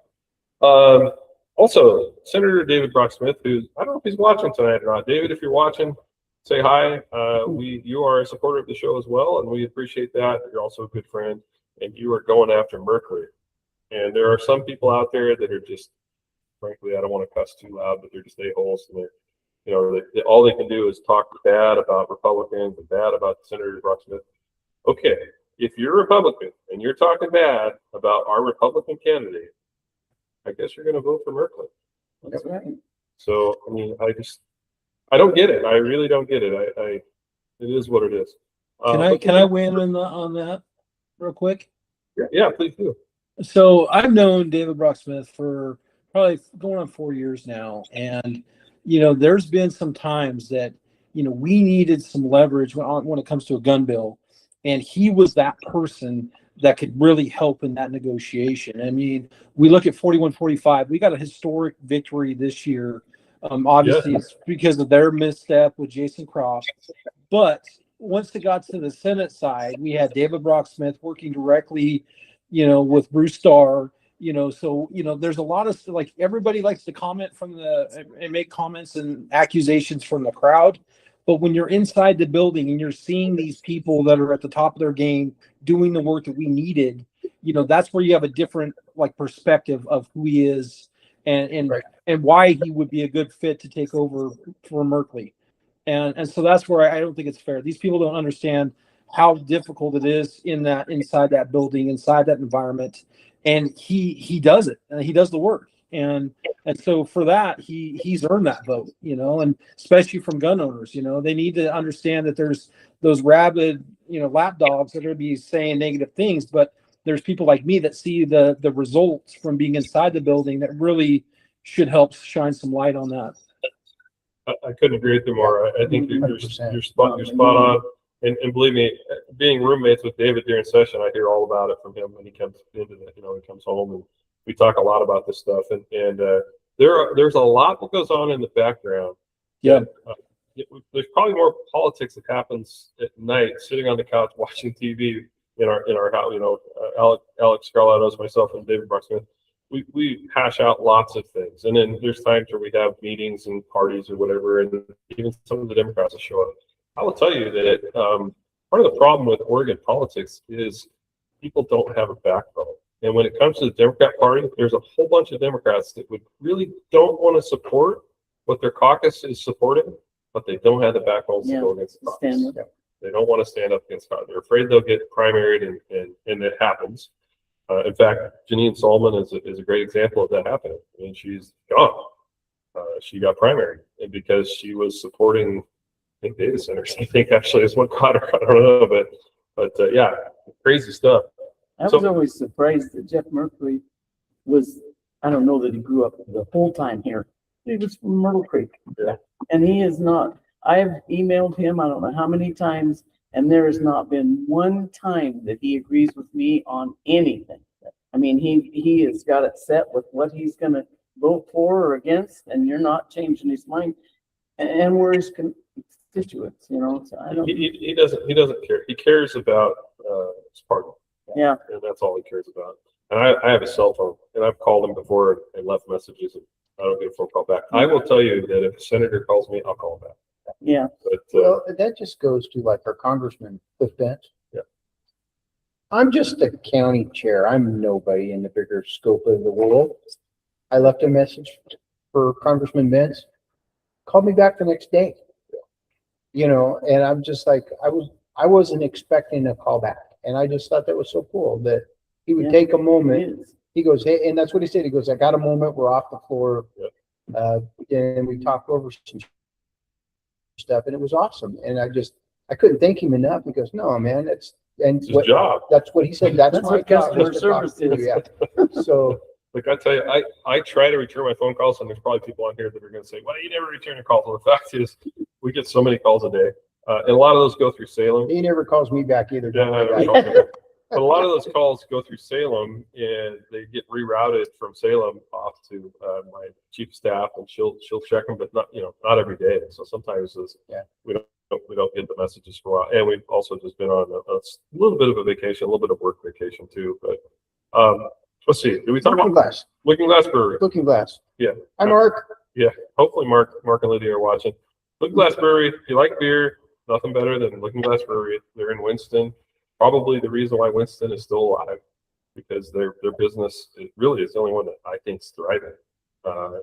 Also, Senator David Brock Smith, who's, I don't know if he's watching tonight or not. David, if you're watching, say hi. You are a supporter of the show as well, and we appreciate that. You're also a good friend, and you are going after Merkley. And there are some people out there that are just, frankly, I don't want to cuss too loud, but they're just a-holes, and all they can do is talk bad about Republicans and bad about Senator Brock Smith. Okay, if you're a Republican and you're talking bad about our Republican candidate, I guess you're going to vote for Merkley. That's right. So, I mean, I don't get it. I really don't get it. It is what it is. Can I weigh in on that real quick? Yeah, please do. So I've known David Brock Smith for probably going on 4 years now. And, there's been some times that, we needed some leverage when it comes to a gun bill. And he was that person that could really help in that negotiation. I mean, we look at 41-45. We got a historic victory this year. Obviously, It's because of their misstep with Jason Croft. But once it got to the Senate side, we had David Brock Smith working directly, with Bruce Starr. So there's a lot of, like, everybody likes to comment and make comments and accusations from the crowd. But when you're inside the building and you're seeing these people that are at the top of their game doing the work that we needed, that's where you have a different, like, perspective of who he is and Right. and why he would be a good fit to take over for Merkley. And so that's where I don't think it's fair. These people don't understand how difficult it is inside that building, inside that environment. And he does it. And he does the work. And so for that, he's earned that vote, and especially from gun owners, they need to understand that there's those rabid, lapdogs that are going to be saying negative things, but there's people like me that see the results from being inside the building that really should help shine some light on that. I couldn't agree with you more. I think you're 100%. spot on. And believe me, being roommates with David during session, I hear all about it from him when he comes into the, he comes home, and we talk a lot about this stuff. And there's a lot that goes on in the background. Yeah. There's probably more politics that happens at night, sitting on the couch watching TV in our house. Alex Scarlatos, myself, and David Brock Smith. We hash out lots of things, and then there's times where we have meetings and parties or whatever, and even some of the Democrats will show up. I will tell you that part of the problem with Oregon politics is people don't have a backbone. And when it comes to the Democrat Party, there's a whole bunch of Democrats that really don't want to support what their caucus is supporting, but they don't have the backbone to go against the caucus. They don't want to stand up against caucus. They're afraid they'll get primaried, and it happens. In fact, Janine Solomon is a great example of that happening. I mean, she's gone. She got primaried, and because she was supporting, I think, data centers. I think actually is what caught her. I don't know, but yeah, crazy stuff. I was always surprised that Jeff Merkley was, I don't know that he grew up the whole time here. He was from Myrtle Creek. Yeah. And he is not, I've emailed him, I don't know how many times, and there has not been one time that he agrees with me on anything. I mean, he has got it set with what he's going to vote for or against, and you're not changing his mind. And we're his constituents, so I don't. He doesn't care. He cares about his party. Yeah. And that's all he cares about. And I have a cell phone, and I've called him before and left messages, and I don't get a phone call back. I will tell you that if a senator calls me, I'll call him back. Yeah. But Well, that just goes to like our Congressman Cliff Bench. Yeah. I'm just a county chair. I'm nobody in the bigger scope of the world. I left a message for Congressman Bench. Called me back the next day. And I'm just like, I wasn't expecting a call back. And I just thought that was so cool that he would Yeah, take a it moment is. he goes, hey, and that's what he said. He goes, I got a moment. We're off the floor. And we talked over some stuff and it was awesome. And I couldn't thank him enough. He goes, no, man, It's his job. that's what he said. That's That's my what job, customer is to talk service to you. is. Yeah. So, Like I tell you, I try to return my phone calls, and there's probably people on here that are going to say, "Well, you never return your calls." Well, the fact is, we get so many calls a day, and a lot of those go through Salem. he never calls me back either. Yeah, Don't worry I about it. don't know. But a lot of those calls go through Salem, and they get rerouted from Salem off to my chief of staff, and she'll check them, but not every day. So sometimes we don't get the messages for a while, and we've also just been on a little bit of a vacation, a little bit of work vacation too. But let's see, do we talk Looking about Glass. Looking Glass Brewery? Looking Glass. Yeah. Hi, Mark. Hopefully Mark and Lydia are watching. Looking Glass Brewery, if you like beer, nothing better than Looking Glass Brewery. They're in Winston. Probably the reason why Winston is still alive, because their business really is the only one that I think is thriving.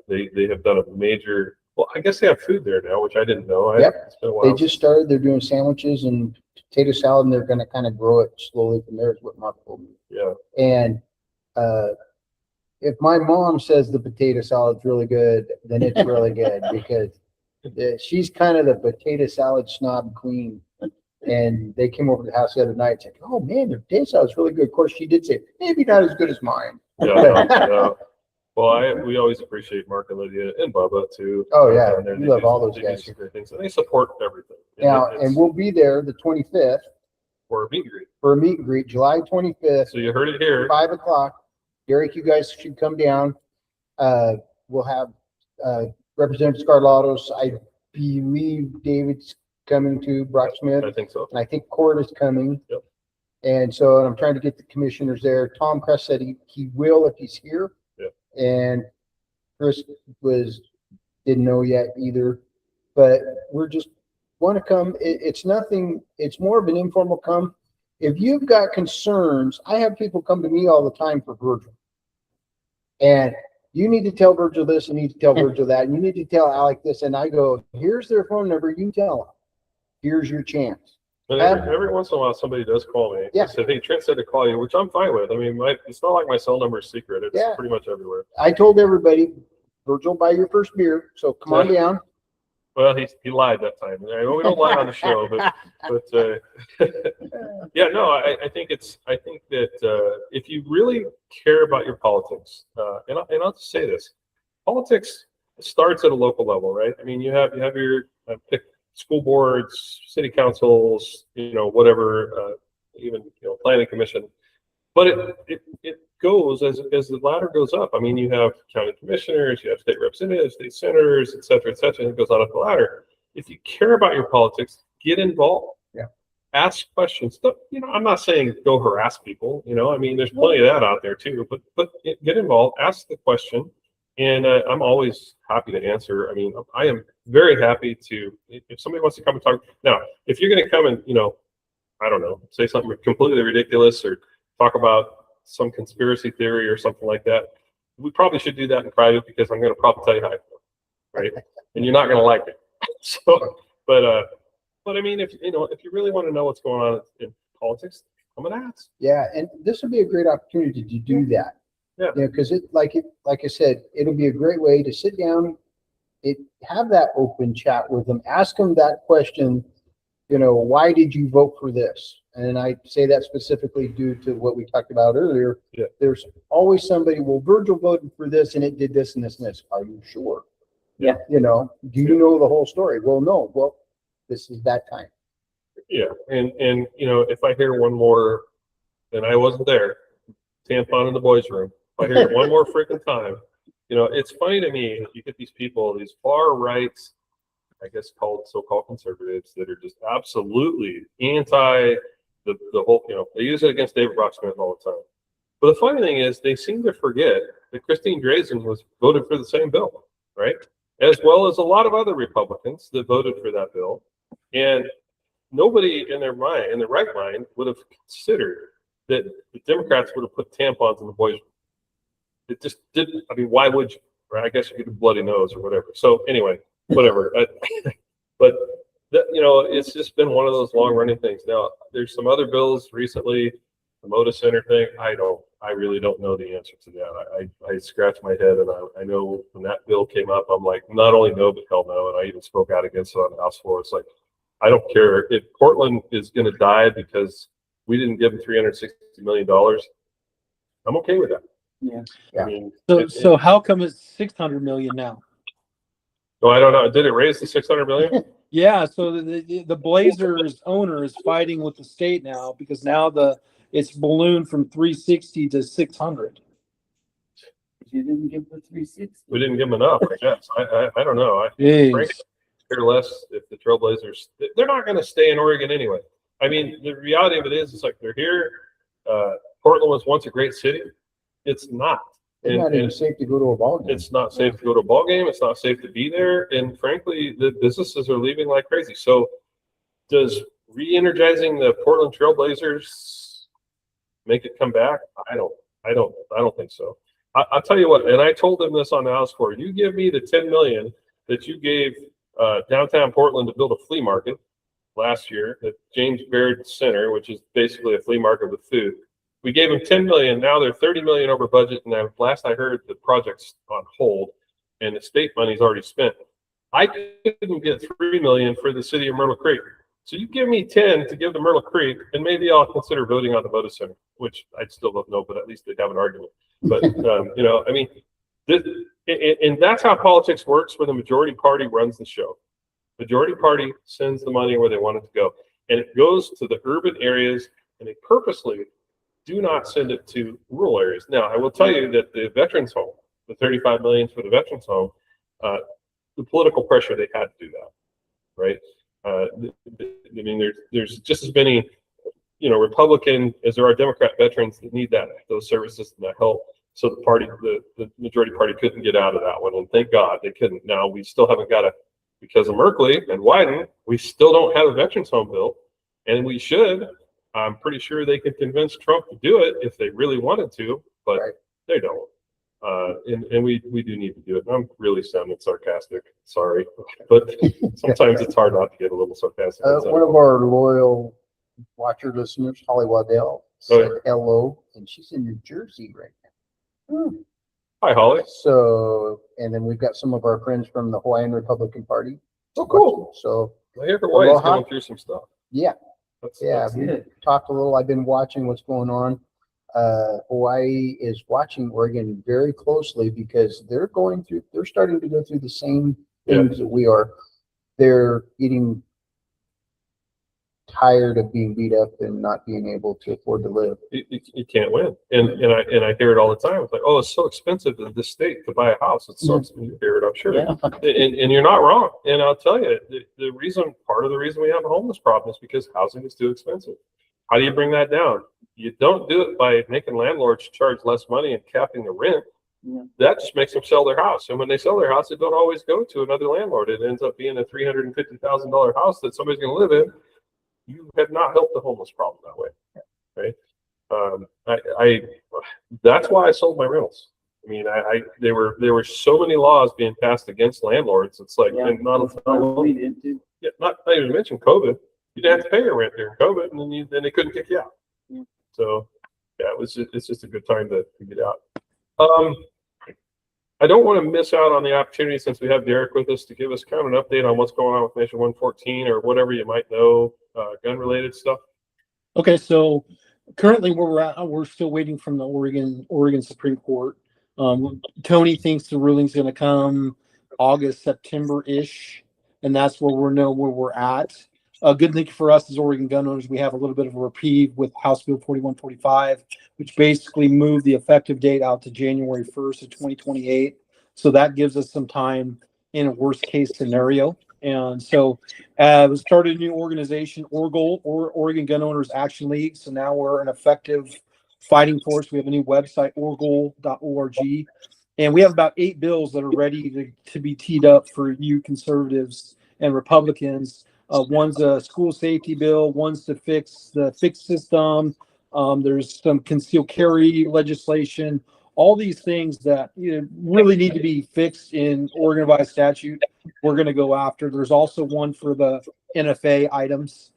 They have done a major, well, I guess they have food there now, which I didn't know. Yep. It's been a They while. just started, they're doing sandwiches and potato salad, and they're gonna kind of grow it slowly from there, is what Mark told me. Yeah. And if my mom says the potato salad's really good, then it's really good, because she's kind of the potato salad snob queen. And they came over to the house the other night and said, oh man, their potato salad's really good. Of course, she did say, maybe not as good as mine. Yeah. Well, we always appreciate Mark and Lydia and Bubba too. Oh, yeah. And We they love do- all those they do guys. some great things, and they support everything. Now, it's and we'll be there the 25th for a meet and greet. for a meet and greet, July 25th. So you heard it here. 5 o'clock. Derek, you guys should come down. We'll have Representative Scarlatos. I believe David's coming to Brock Smith, I think so. and I think Court is coming. Yep. And so I'm trying to get the commissioners there. Tom Kress said he will if he's here. Yep. And Chris didn't know yet either. But we're just want to come. It's nothing. It's more of an informal come. If you've got concerns, I have people come to me all the time for Virgil. And you need to tell Virgil this, and you need to tell Virgil that, and you need to tell Alec this. And I go, here's their phone number. You tell them. Here's your chance. And every once in a while, somebody does call me. Yeah. They said, hey, Trent said to call you, which I'm fine with. I mean, it's not like my cell number is secret. It's Yeah. pretty much everywhere. I told everybody, Virgil, buy your first beer. So come on down. Well, he lied that time. I know we don't lie on the show, but yeah, no, I think that if you really care about your politics, and I'll just say this, politics starts at a local level, right? I mean, you have your pick school boards, city councils, whatever, even planning commission, but it goes as the ladder goes up. I mean, you have county commissioners, you have state representatives, state senators, et cetera, and it goes on up the ladder. If you care about your politics, get involved. Yeah. Ask questions. I'm not saying go harass people. I mean, there's plenty of that out there too. But get involved. Ask the question, and I'm always happy to answer. I mean, I am very happy to if somebody wants to come and talk. Now, if you're going to come and I don't know, say something completely ridiculous or talk about some conspiracy theory or something like that, we probably should do that in private, because I'm going to probably tell you how I feel, right? And you're not going to like it. So, but I mean, if you really want to know what's going on in politics, come and ask. Yeah, and this would be a great opportunity to do that. Yeah. Because like I said, it'll be a great way to sit down, have that open chat with them, ask them that question. Why did you vote for this? And I say that specifically due to what we talked about earlier. Yeah. There's always somebody, well, Virgil voted for this and it did this and this and this. Are you sure? Yeah. Do you know the whole story? Well, no. Well, this is that time. Yeah, and if I hear one more, and I wasn't there, tampon in the boys' room. If I hear it one more freaking time, it's funny to me that you get these people, these far right, I guess so-called conservatives, that are just absolutely anti the whole. They use it against David Brock Smith all the time. But the funny thing is, they seem to forget that Christine Drazan was voted for the same bill, right? As well as a lot of other Republicans that voted for that bill. And nobody in their right mind would have considered that the Democrats would have put tampons in the boys' room. It just didn't. I mean, why would you? Right? I guess you get a bloody nose or whatever. So anyway, whatever. But it's just been one of those long-running things. Now, there's some other bills recently The Moda Center thing, I really don't know the answer to that. I scratch my head, and I know when that bill came up, I'm like, not only no, but hell no. And I even spoke out against it on the House floor. It's like, I don't care if Portland is going to die because we didn't give them $360 million. I'm okay with that. Yeah. I mean, So how come it's 600 million now? I don't know. Did it raise to 600 million? Yeah, so the Blazers owner is fighting with the state now because now it's ballooned from 360 to 600. You didn't give the 360. We didn't give them enough, I guess. I don't know. Jeez. Frankly, I care less if the Trailblazers, they're not going to stay in Oregon anyway. I mean, the reality of it is, it's like they're here. Portland was once a great city. It's not. It's not even safe to go to a ball game. It's not safe to go to a ball game. It's not safe to be there. And frankly, the businesses are leaving like crazy. So does re-energizing the Portland Trailblazers make it come back? I don't think so. I'll tell you what, and I told them this on the House floor. You give me the $10 million that you gave downtown Portland to build a flea market last year at James Baird Center, which is basically a flea market with food. We gave them $10 million. Now they're $30 million over budget. And last I heard, the project's on hold, and the state money's already spent. I couldn't get $3 million for the city of Myrtle Creek. So you give me 10 to give to Myrtle Creek, and maybe I'll consider voting on the Moda Center, which I still don't know, but at least they'd have an argument. But I mean, and that's how politics works, where the majority party runs the show. Majority party sends the money where they want it to go, and it goes to the urban areas, and they purposely do not send it to rural areas. Now, I will tell you that the Veterans Home, the $35 million for the Veterans Home, the political pressure, they had to do that, right? I mean, there's just as many, Republican as there are Democrat veterans that need those services and that help. So the majority party couldn't get out of that one, and thank God they couldn't. Now we still haven't got because of Merkley and Wyden, we still don't have a Veterans Home built, and we should. I'm pretty sure they could convince Trump to do it if they really wanted to, but they don't. And we do need to do it. I'm really sounding sarcastic. Sorry, but sometimes it's hard not to get a little sarcastic. One of our loyal watcher listeners, Holly Waddell, said hello, and she's in New Jersey right now. Hi, Holly. So, and then we've got some of our friends from the Hawaiian Republican Party. Oh, cool. So, I hear Hawaii's going through some stuff. Yeah. That's we talked a little. I've been watching what's going on. Hawaii is watching Oregon very closely because they're starting to go through the same things that we are. They're getting tired of being beat up and not being able to afford to live. You can't win. And I hear it all the time. It's like, oh, it's so expensive in this state to buy a house. It's so expensive. You hear it, I'm sure. Yeah. And you're not wrong. And I'll tell you, part of the reason we have a homeless problem is because housing is too expensive. How do you bring that down? You don't do it by making landlords charge less money and capping the rent. Yeah. That just makes them sell their house. And when they sell their house, it don't always go to another landlord. It ends up being a $350,000 house that somebody's going to live in. You have not helped the homeless problem that way, right? That's why I sold my rentals. I mean, there were so many laws being passed against landlords. It's like, and not even to mention COVID. You didn't have to pay your rent during COVID, and then they couldn't kick you out. Yeah. So, it's just a good time to get out. I don't want to miss out on the opportunity, since we have Derek with us, to give us kind of an update on what's going on with Nation 114 or whatever you might know, gun-related stuff. Okay, so currently where we're at, we're still waiting from the Oregon Supreme Court. Tony thinks the ruling's going to come August, September-ish, and that's where we'll know where we're at. A good thing for us as Oregon gun owners, we have a little bit of a reprieve with House Bill 4145, which basically moved the effective date out to January 1st of 2028. So that gives us some time in a worst case scenario. And so we started a new organization, ORGL, or Oregon Gun Owners Action League. So now we're an effective fighting force. We have a new website, orgl.org. And we have about 8 bills that are ready to be teed up for you conservatives and Republicans. One's a school safety bill, one's to fix the fixed system. There's some concealed carry legislation, all these things that really need to be fixed in Oregon revised statute. We're going to go after. There's also one for the NFA items,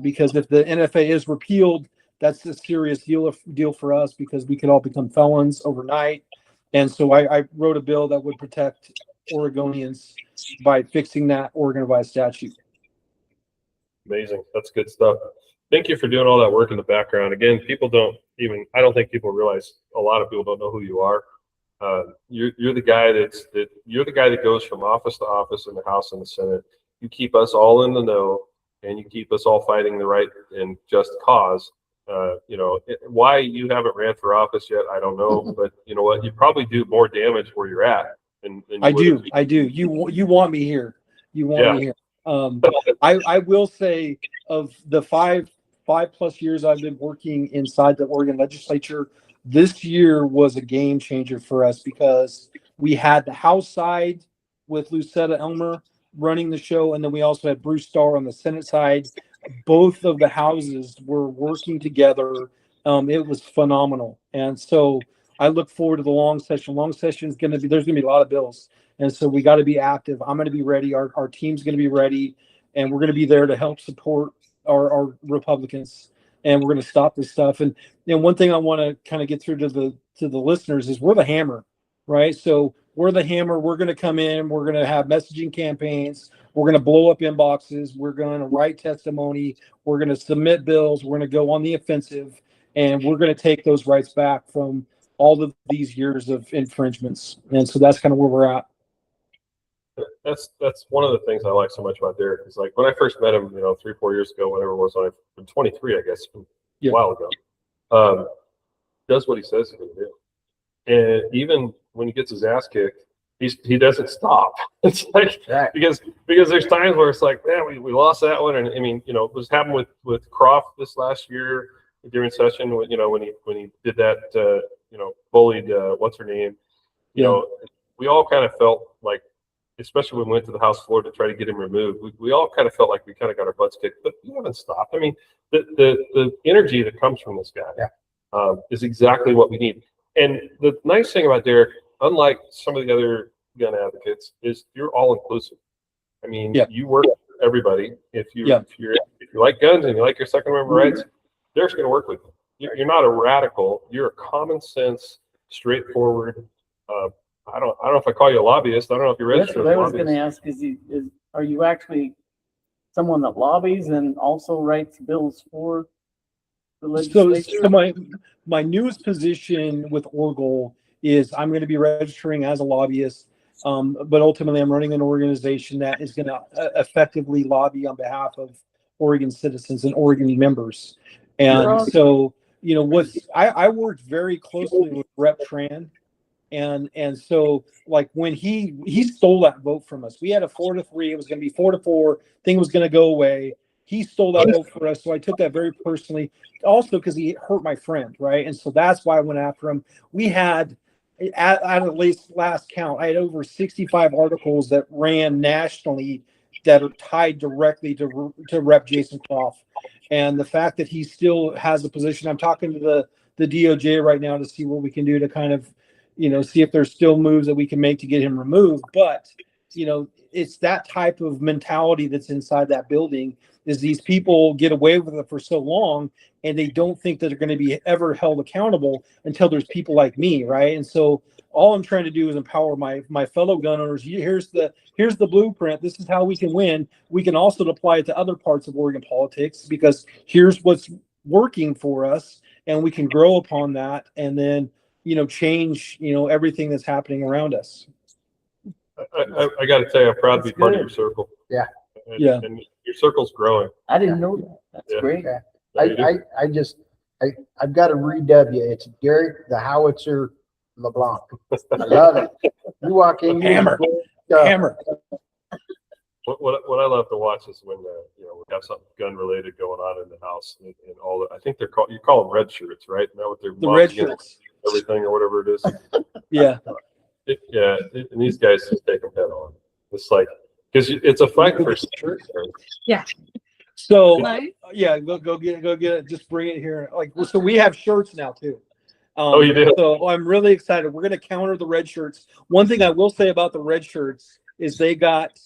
because if the NFA is repealed, that's a serious deal for us because we could all become felons overnight. And so I wrote a bill that would protect Oregonians by fixing that Oregon Revised statute. Amazing. That's good stuff. Thank you for doing all that work in the background. Again, I don't think people realize, a lot of people don't know who you are. You're the guy that goes from office to office in the House and the Senate. You keep us all in the know, and you keep us all fighting the right and just cause. Why you haven't ran for office yet, I don't know, but you know what? You probably do more damage where you're at. And I do. You want me here. You want me here. I will say, of the five plus years I've been working inside the Oregon legislature, this year was a game changer for us because we had the House side with Lucetta Elmer running the show, and then we also had Bruce Starr on the Senate side. Both of the houses were working together. It was phenomenal. And so I look forward to the long session. Long session is there's going to be a lot of bills. And so we got to be active. I'm going to be ready. Our team's going to be ready, and we're going to be there to help support our Republicans. And we're going to stop this stuff. And one thing I want to kind of get through to the listeners is we're the hammer, right? So we're the hammer. We're going to come in. We're going to have messaging campaigns. We're going to blow up inboxes. We're going to write testimony. We're going to submit bills. We're going to go on the offensive, and we're going to take those rights back from all of these years of infringements. And so that's kind of where we're at. That's one of the things I like so much about Derek is, like, when I first met him, 3-4 years ago, whenever it was, I'm 23, I guess, a while ago, does what he says he's going to do. And even when he gets his ass kicked, he doesn't stop. It's like, because there's times where it's like, man, we lost that one. And I mean, it was happened with Croft this last year during session, when he did that, bullied, what's her name, we all kind of felt like, especially when we went to the House floor to try to get him removed, we all kind of felt like we kind of got our butts kicked, but we haven't stopped. I mean, the energy that comes from this guy is exactly what we need. And the nice thing about Derek, unlike some of the other gun advocates, is you're all inclusive. I mean, you work with everybody. If you like guns and you like your Second Amendment rights, Derek's going to work with you. You're not a radical. You're a common sense, straightforward. I don't know if I call you a lobbyist. I don't know if you're registered. That's what I was going to ask. Are you actually someone that lobbies and also writes bills for the legislature? So my newest position with Orgel is I'm going to be registering as a lobbyist, but ultimately I'm running an organization that is going to effectively lobby on behalf of Oregon citizens and Oregon members. And so, I worked very closely with Rep. Tran. And so, like, when he stole that vote from us, we had a 4-3. It was going to be 4-4. Thing was going to go away. He stole that vote for us, so I took that very personally. Also, because he hurt my friend, right? And so that's why I went after him. We had, at least last count, I had over 65 articles that ran nationally that are tied directly to Rep. Jason Croft. And the fact that he still has a position, I'm talking to the DOJ right now to see what we can do to kind of, see if there's still moves that we can make to get him removed. But, it's that type of mentality that's inside that building, is these people get away with it for so long and they don't think that they're going to be ever held accountable until there's people like me. Right. And so all I'm trying to do is empower my fellow gun owners. Here's the blueprint. This is how we can win. We can also apply it to other parts of Oregon politics, because here's what's working for us, and we can grow upon that. And then, change, everything that's happening around us. I got to tell you, I'm proud to be part of your circle. Yeah. And your circle's growing. I didn't know that. That's great. Yeah. I've got a re-W. It's Derek the Howitzer LeBlanc. I love it. You walk in, Hammer. What I love to watch is when we have something gun related going on in the house, and all that. I think you call them red shirts, right? Now with their the red shirts, everything or whatever it is. Yeah. And these guys just take them head on. It's like, because it's a fight for shirts. Yeah. So Nice. go get it. Just bring it here. So we have shirts now too. You do? So I'm really excited. We're going to counter the red shirts. One thing I will say about the red shirts is they got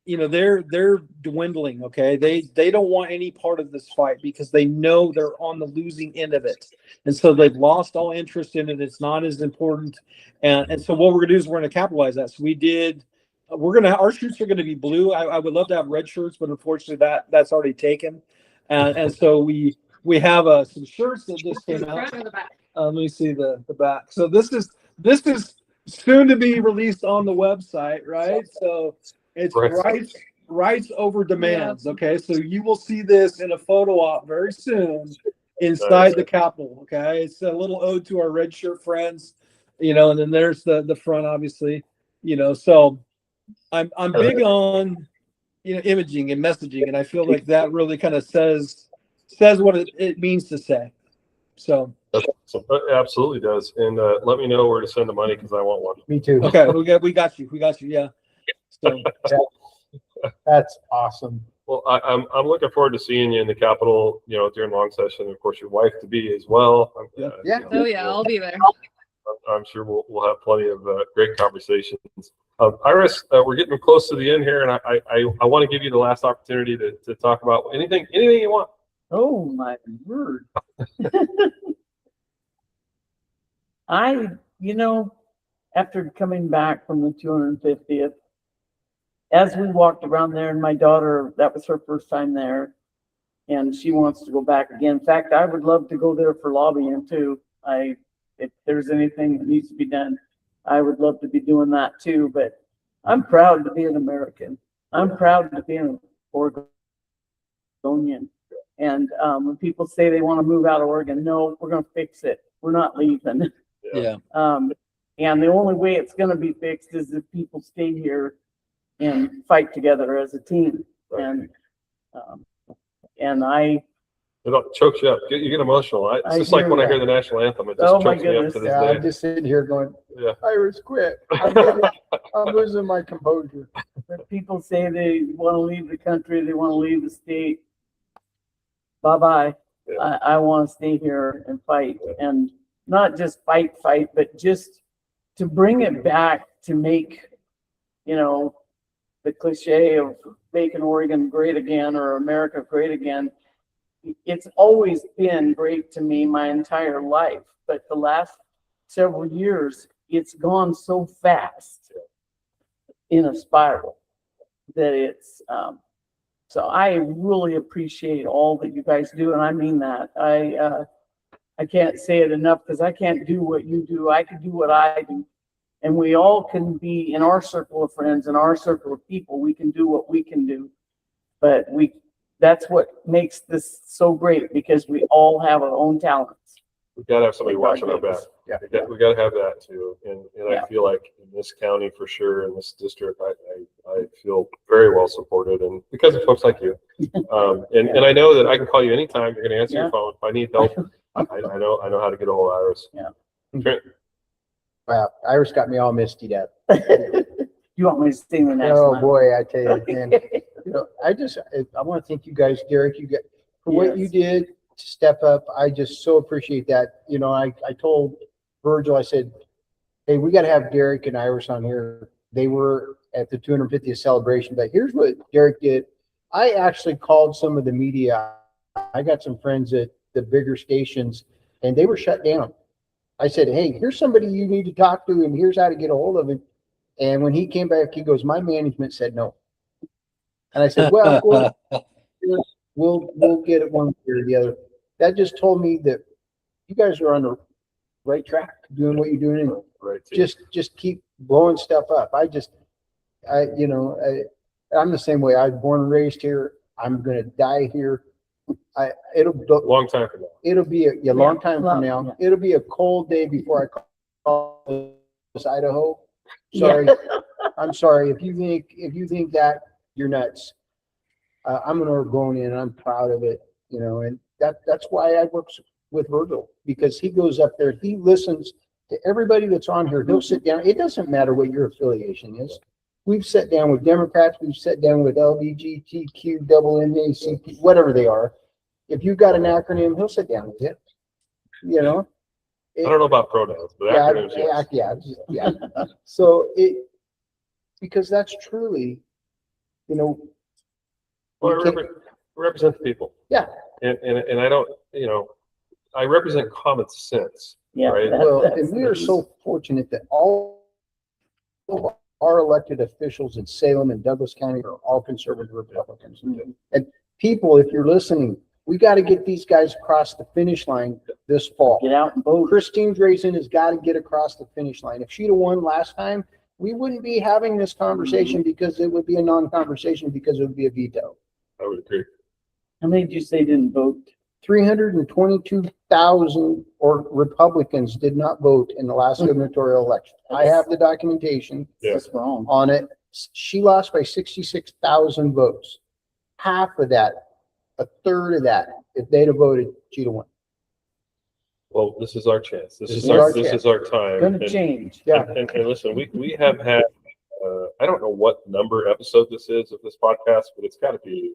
you know, they're dwindling. Okay, they don't want any part of this fight because they know they're on the losing end of it, and so they've lost all interest in it. It's not as important, and so what we're gonna do is we're gonna capitalize that. So our shirts are gonna be blue. I would love to have red shirts, but unfortunately that's already taken, and so we have some shirts that just came out. Front or the back? Let me see the back. So this is soon to be released on the website, right? So it's Right. rights over demands. Okay, so you will see this in a photo op very soon inside Nice. the Capitol. Okay, it's a little ode to our red shirt friends, you know, and then there's the front, obviously, you know. So I'm big on, you know, imaging and messaging, and I feel like that really kind of says what it means to say. So That's awesome. It absolutely does. And let me know where to send the money because I want one. Me too. okay, we got you. Yeah. So That's awesome. Well, I'm looking forward to seeing you in the Capitol, you know, during long session. Of course, your wife to be as well. Yeah. Yeah. Oh yeah, I'll be there. I'm sure we'll have plenty of great conversations. Iris, we're getting close to the end here, and I want to give you the last opportunity to talk about anything you want. Oh, my word. You know, after coming back from the 250th, as we walked around there, and my daughter, that was her first time there, and she wants to go back again. In fact, I would love to go there for lobbying too. If there's anything that needs to be done, I would love to be doing that too. But I'm proud to be an American. I'm proud to be an Oregonian. And when people say they want to move out of Oregon, no, we're going to fix it. We're not leaving. yeah. And the only way it's going to be fixed is if people stay here and fight together as a team. Right. And I, It chokes you up. You get emotional. It's I just like hear when I that. hear the national anthem. It just Oh, my chokes me up goodness. to this Yeah, day. I'm just sitting here going, Yeah. Iris, quit. I'm losing my composure. when people say they want to leave the country, they want to leave the state, bye-bye. Yeah. I want to stay here and fight, and not just fight, but just to bring it back to make, you know, the cliche of making Oregon great again or America great again. It's always been great to me my entire life, but the last several years, it's gone so fast in a spiral that it's, so I really appreciate all that you guys do, and I mean that. I can't say it enough because I can't do what you do. I can do what I do. And we all can be in our circle of friends, in our circle of people, we can do what we can do. But that's what makes this so great, because we all have our own talents. We've got to have somebody watching our back. Yeah. We got to have that too. And Yeah. I feel like in this county for sure, in this district, I feel very well supported, and because of folks like you. And I know that I can call you anytime. You're going to answer Yeah. your phone. If I need help, I know how to get a hold of Iris. Yeah. Trent, Wow, Iris got me all misty up. You want me to sing the next Oh, one? boy, I tell you, man. You know, I want to thank you guys, Derek, for what you Yes. did to step up. I just so appreciate that. You know, I told Virgil, I said, hey, we got to have Derek and Iris on here. They were at the 250th celebration, but here's what Derek did. I actually called some of the media. I got some friends at the bigger stations, and they were shut down. I said, hey, here's somebody you need to talk to, and here's how to get a hold of him. And when he came back, he goes, my management said no. And I said, well, we'll get it one way or the other. That just told me that you guys are on the right track, doing what you're doing, and right, too. just keep blowing stuff up. I'm the same way. I was born and raised here. I'm gonna die here. Long time from now. It'll be a long time from Yeah. now. It'll be a cold day before I call this Idaho. Sorry, I'm sorry. If you think that, you're nuts. I'm an Oregonian, and I'm proud of it. You know, and that's why I work with Virgil, because he goes up there, he listens to everybody that's on here. He'll sit down. It doesn't matter what your affiliation is. We've sat down with Democrats. We've sat down with LGBTQ, NAACP, whatever they are. If you've got an acronym, he'll sit down with it. You know. I don't know about pronouns, but acronyms, yes. Yeah. So because that's truly you know, Well, I we can't- represent the people. Yeah. And I don't, you know, I represent common sense. Yeah. Right. well, that's and we are the- so fortunate that all of our elected officials in Salem and Douglas County are all conservative Republicans. And people, if you're listening, we got to get these guys across the finish line this fall. Get out and vote. Christine Drazen has got to get across the finish line. If she'd have won last time, we wouldn't be having this conversation because it would be a non-conversation because it would be a veto. I would agree. How many did you say didn't vote? 322,000 or Republicans did not vote in the last gubernatorial election. I have the documentation Yeah. That's wrong. on it. She lost by 66,000 votes. Half of that, a third of that, if they'd have voted, she'd have won. Well, this is our chance. This This is is our, our this chance. is our time. Gonna And- change. Yeah. And listen, we have had, I don't know what number episode this is of this podcast, but it's gotta be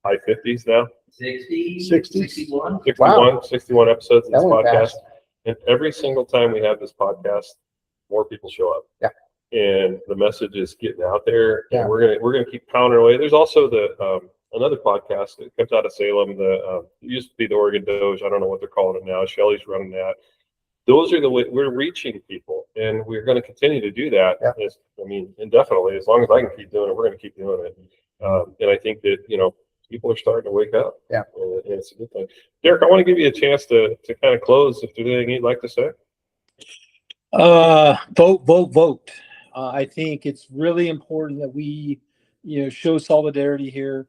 high 50s now. 60s? 61. 61 episodes of That this went podcast. fast. And every single time we have this podcast, more people show up. Yeah. And the message is getting out there. Yeah. And we're gonna keep pounding away. There's also the another podcast that comes out of Salem. It used to be the Oregon Doge. I don't know what they're calling it now. Shelley's running that. Those are the way we're reaching people, and we're going to continue to do that. Yeah. I mean, indefinitely. As long as I can keep doing it, we're going to keep doing it. And I think that people are starting to wake up. Yeah. And it's a good thing. Derek, I want to give you a chance to kind of close. If there's anything you'd like to say. Vote. I think it's really important that we, show solidarity here.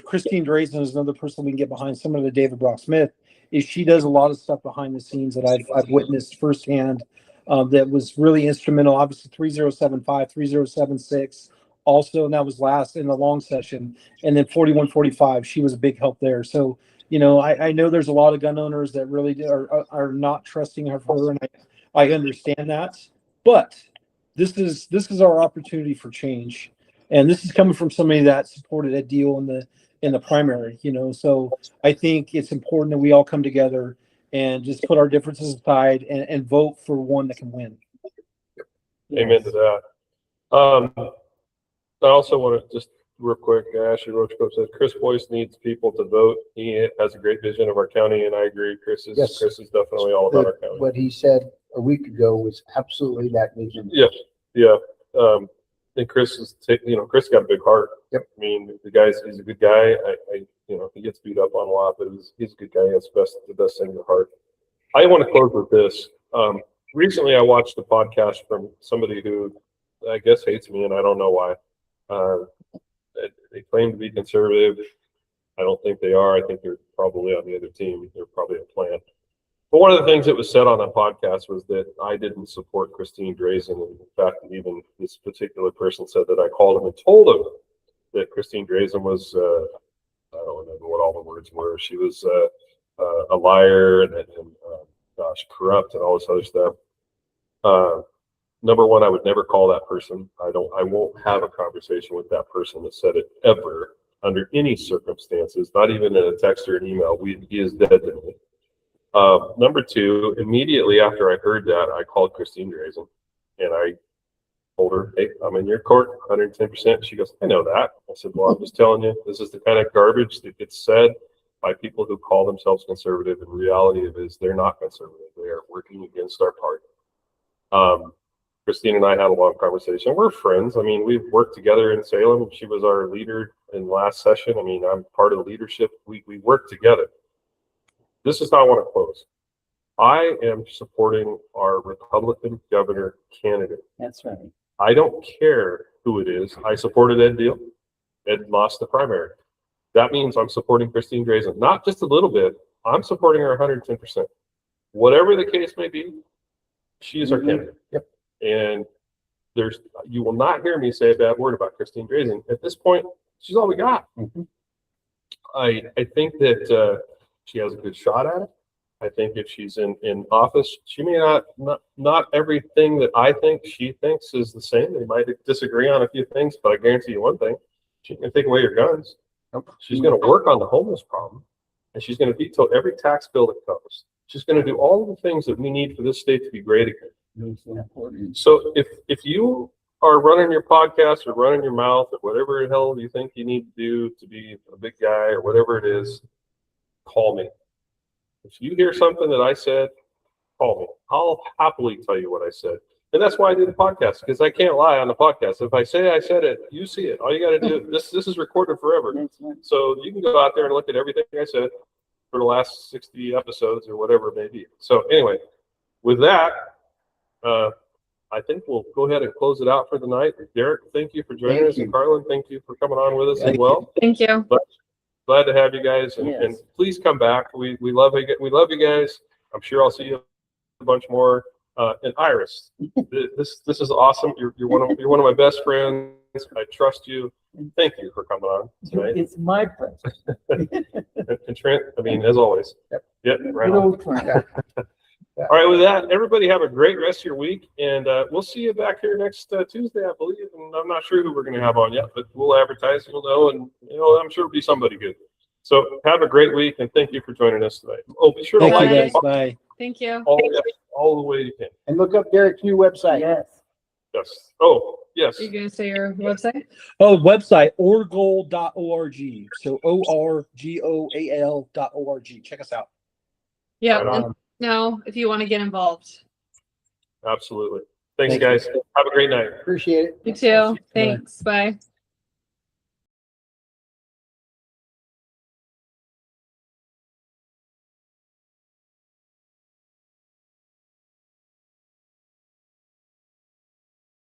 Christine Drazen is another person we can get behind. Similar to David Brock Smith, is she does a lot of stuff behind the scenes that I've witnessed firsthand. That was really instrumental. Obviously, 3075, 3076, also, and that was last in the long session, and then 4145. She was a big help there. So, I know there's a lot of gun owners that really are not trusting her, and I understand that, but this is our opportunity for change, and this is coming from somebody that supported Ed Deal in the primary. So I think it's important that we all come together and just put our differences aside and vote for one that can win. Amen to that. I also want to just real quick, Ashley Roachcliffe says Chris Boyce needs people to vote. He has a great vision of our county, and I agree. Chris is definitely all about our county. What he said a week ago was absolutely that vision. Yeah. And Chris is, Chris got a big heart. Yep. I mean, he's a good guy. He gets beat up on a lot, but he's a good guy. He has the best thing in the heart. I want to close with this. Recently I watched a podcast from somebody who I guess hates me, and I don't know why. They claim to be conservative. I don't think they are. I think they're probably on the other team. They're probably a plant. But one of the things that was said on that podcast was that I didn't support Christine Drazen. In fact, even this particular person said that I called him and told him that Christine Drazen was, I don't remember what all the words were. She was a liar and corrupt and all this other stuff. Number one, I would never call that person. I won't have a conversation with that person that said it ever under any circumstances, not even in a text or an email. He is dead to me. Number two, immediately after I heard that, I called Christine Drazen and I told her, hey, I'm in your court, 110%. She goes, I know that. I said, well, I'm just telling you, this is the kind of garbage that gets said by people who call themselves conservative. And reality is they're not conservative. They are working against our party. Christine and I had a long conversation. We're friends. I mean, we've worked together in Salem. She was our leader in the last session. I mean, I'm part of the leadership. We work together. This is how I want to close. I am supporting our Republican governor candidate. That's right. I don't care who it is. I supported Ed Deal. Ed lost the primary. That means I'm supporting Christine Drazen. Not just a little bit. I'm supporting her 110%. Whatever the case may be, she is our candidate. Yep. And you will not hear me say a bad word about Christine Drazen. At this point, she's all we got. Mhm. I think that she has a good shot at it. I think if she's in office, she may not everything that I think she thinks is the same. They might disagree on a few things, but I guarantee you one thing: she can take away your guns. She's going to work on the homeless problem, and she's going to veto every tax bill that comes. She's going to do all of the things that we need for this state to be great again. So if you are running your podcast or running your mouth or whatever the hell you think you need to do to be a big guy or whatever it is, call me. If you hear something that I said, call me. I'll happily tell you what I said. And that's why I do the podcast, because I can't lie on the podcast. If I say I said it, you see it. All you got to do, this is recorded forever. That's right. So you can go out there and look at everything I said for the last 60 episodes or whatever it may be. So anyway, with that, I think we'll go ahead and close it out for the night. Derek, thank you for joining Thank us. you. And Carlin, thank you for coming on with us as Thank well. Thank you. Glad to have you guys, and, Yes. and please come back. We love you. We love you guys. I'm sure I'll see you a bunch more. And Iris, this is awesome. You're one of my best friends. I trust you. Thank you for coming on tonight. It's my pleasure. And Trent, I mean, as always. Yep. Right Good on. old Trent. All right, with that, everybody have a great rest of your week, and we'll see you back here next Tuesday, I believe. And I'm not sure who we're going to have on yet, but we'll advertise. You'll know, and I'm sure it'll be somebody good. So have a great week, and thank you for joining us tonight. Oh, be sure to Thank like you it guys. Bye. Thank you. all the way you can. And look up Derek's new website. Yes. Yes. Oh, yes. Are you gonna say your website? Oh, website orgoal.org. So orgoal.org. Check us out. Yeah. Right on. And now, if you want to get involved, Absolutely. Thanks, Thank you. guys. Have a great night. Appreciate it. you too. Thanks. Bye.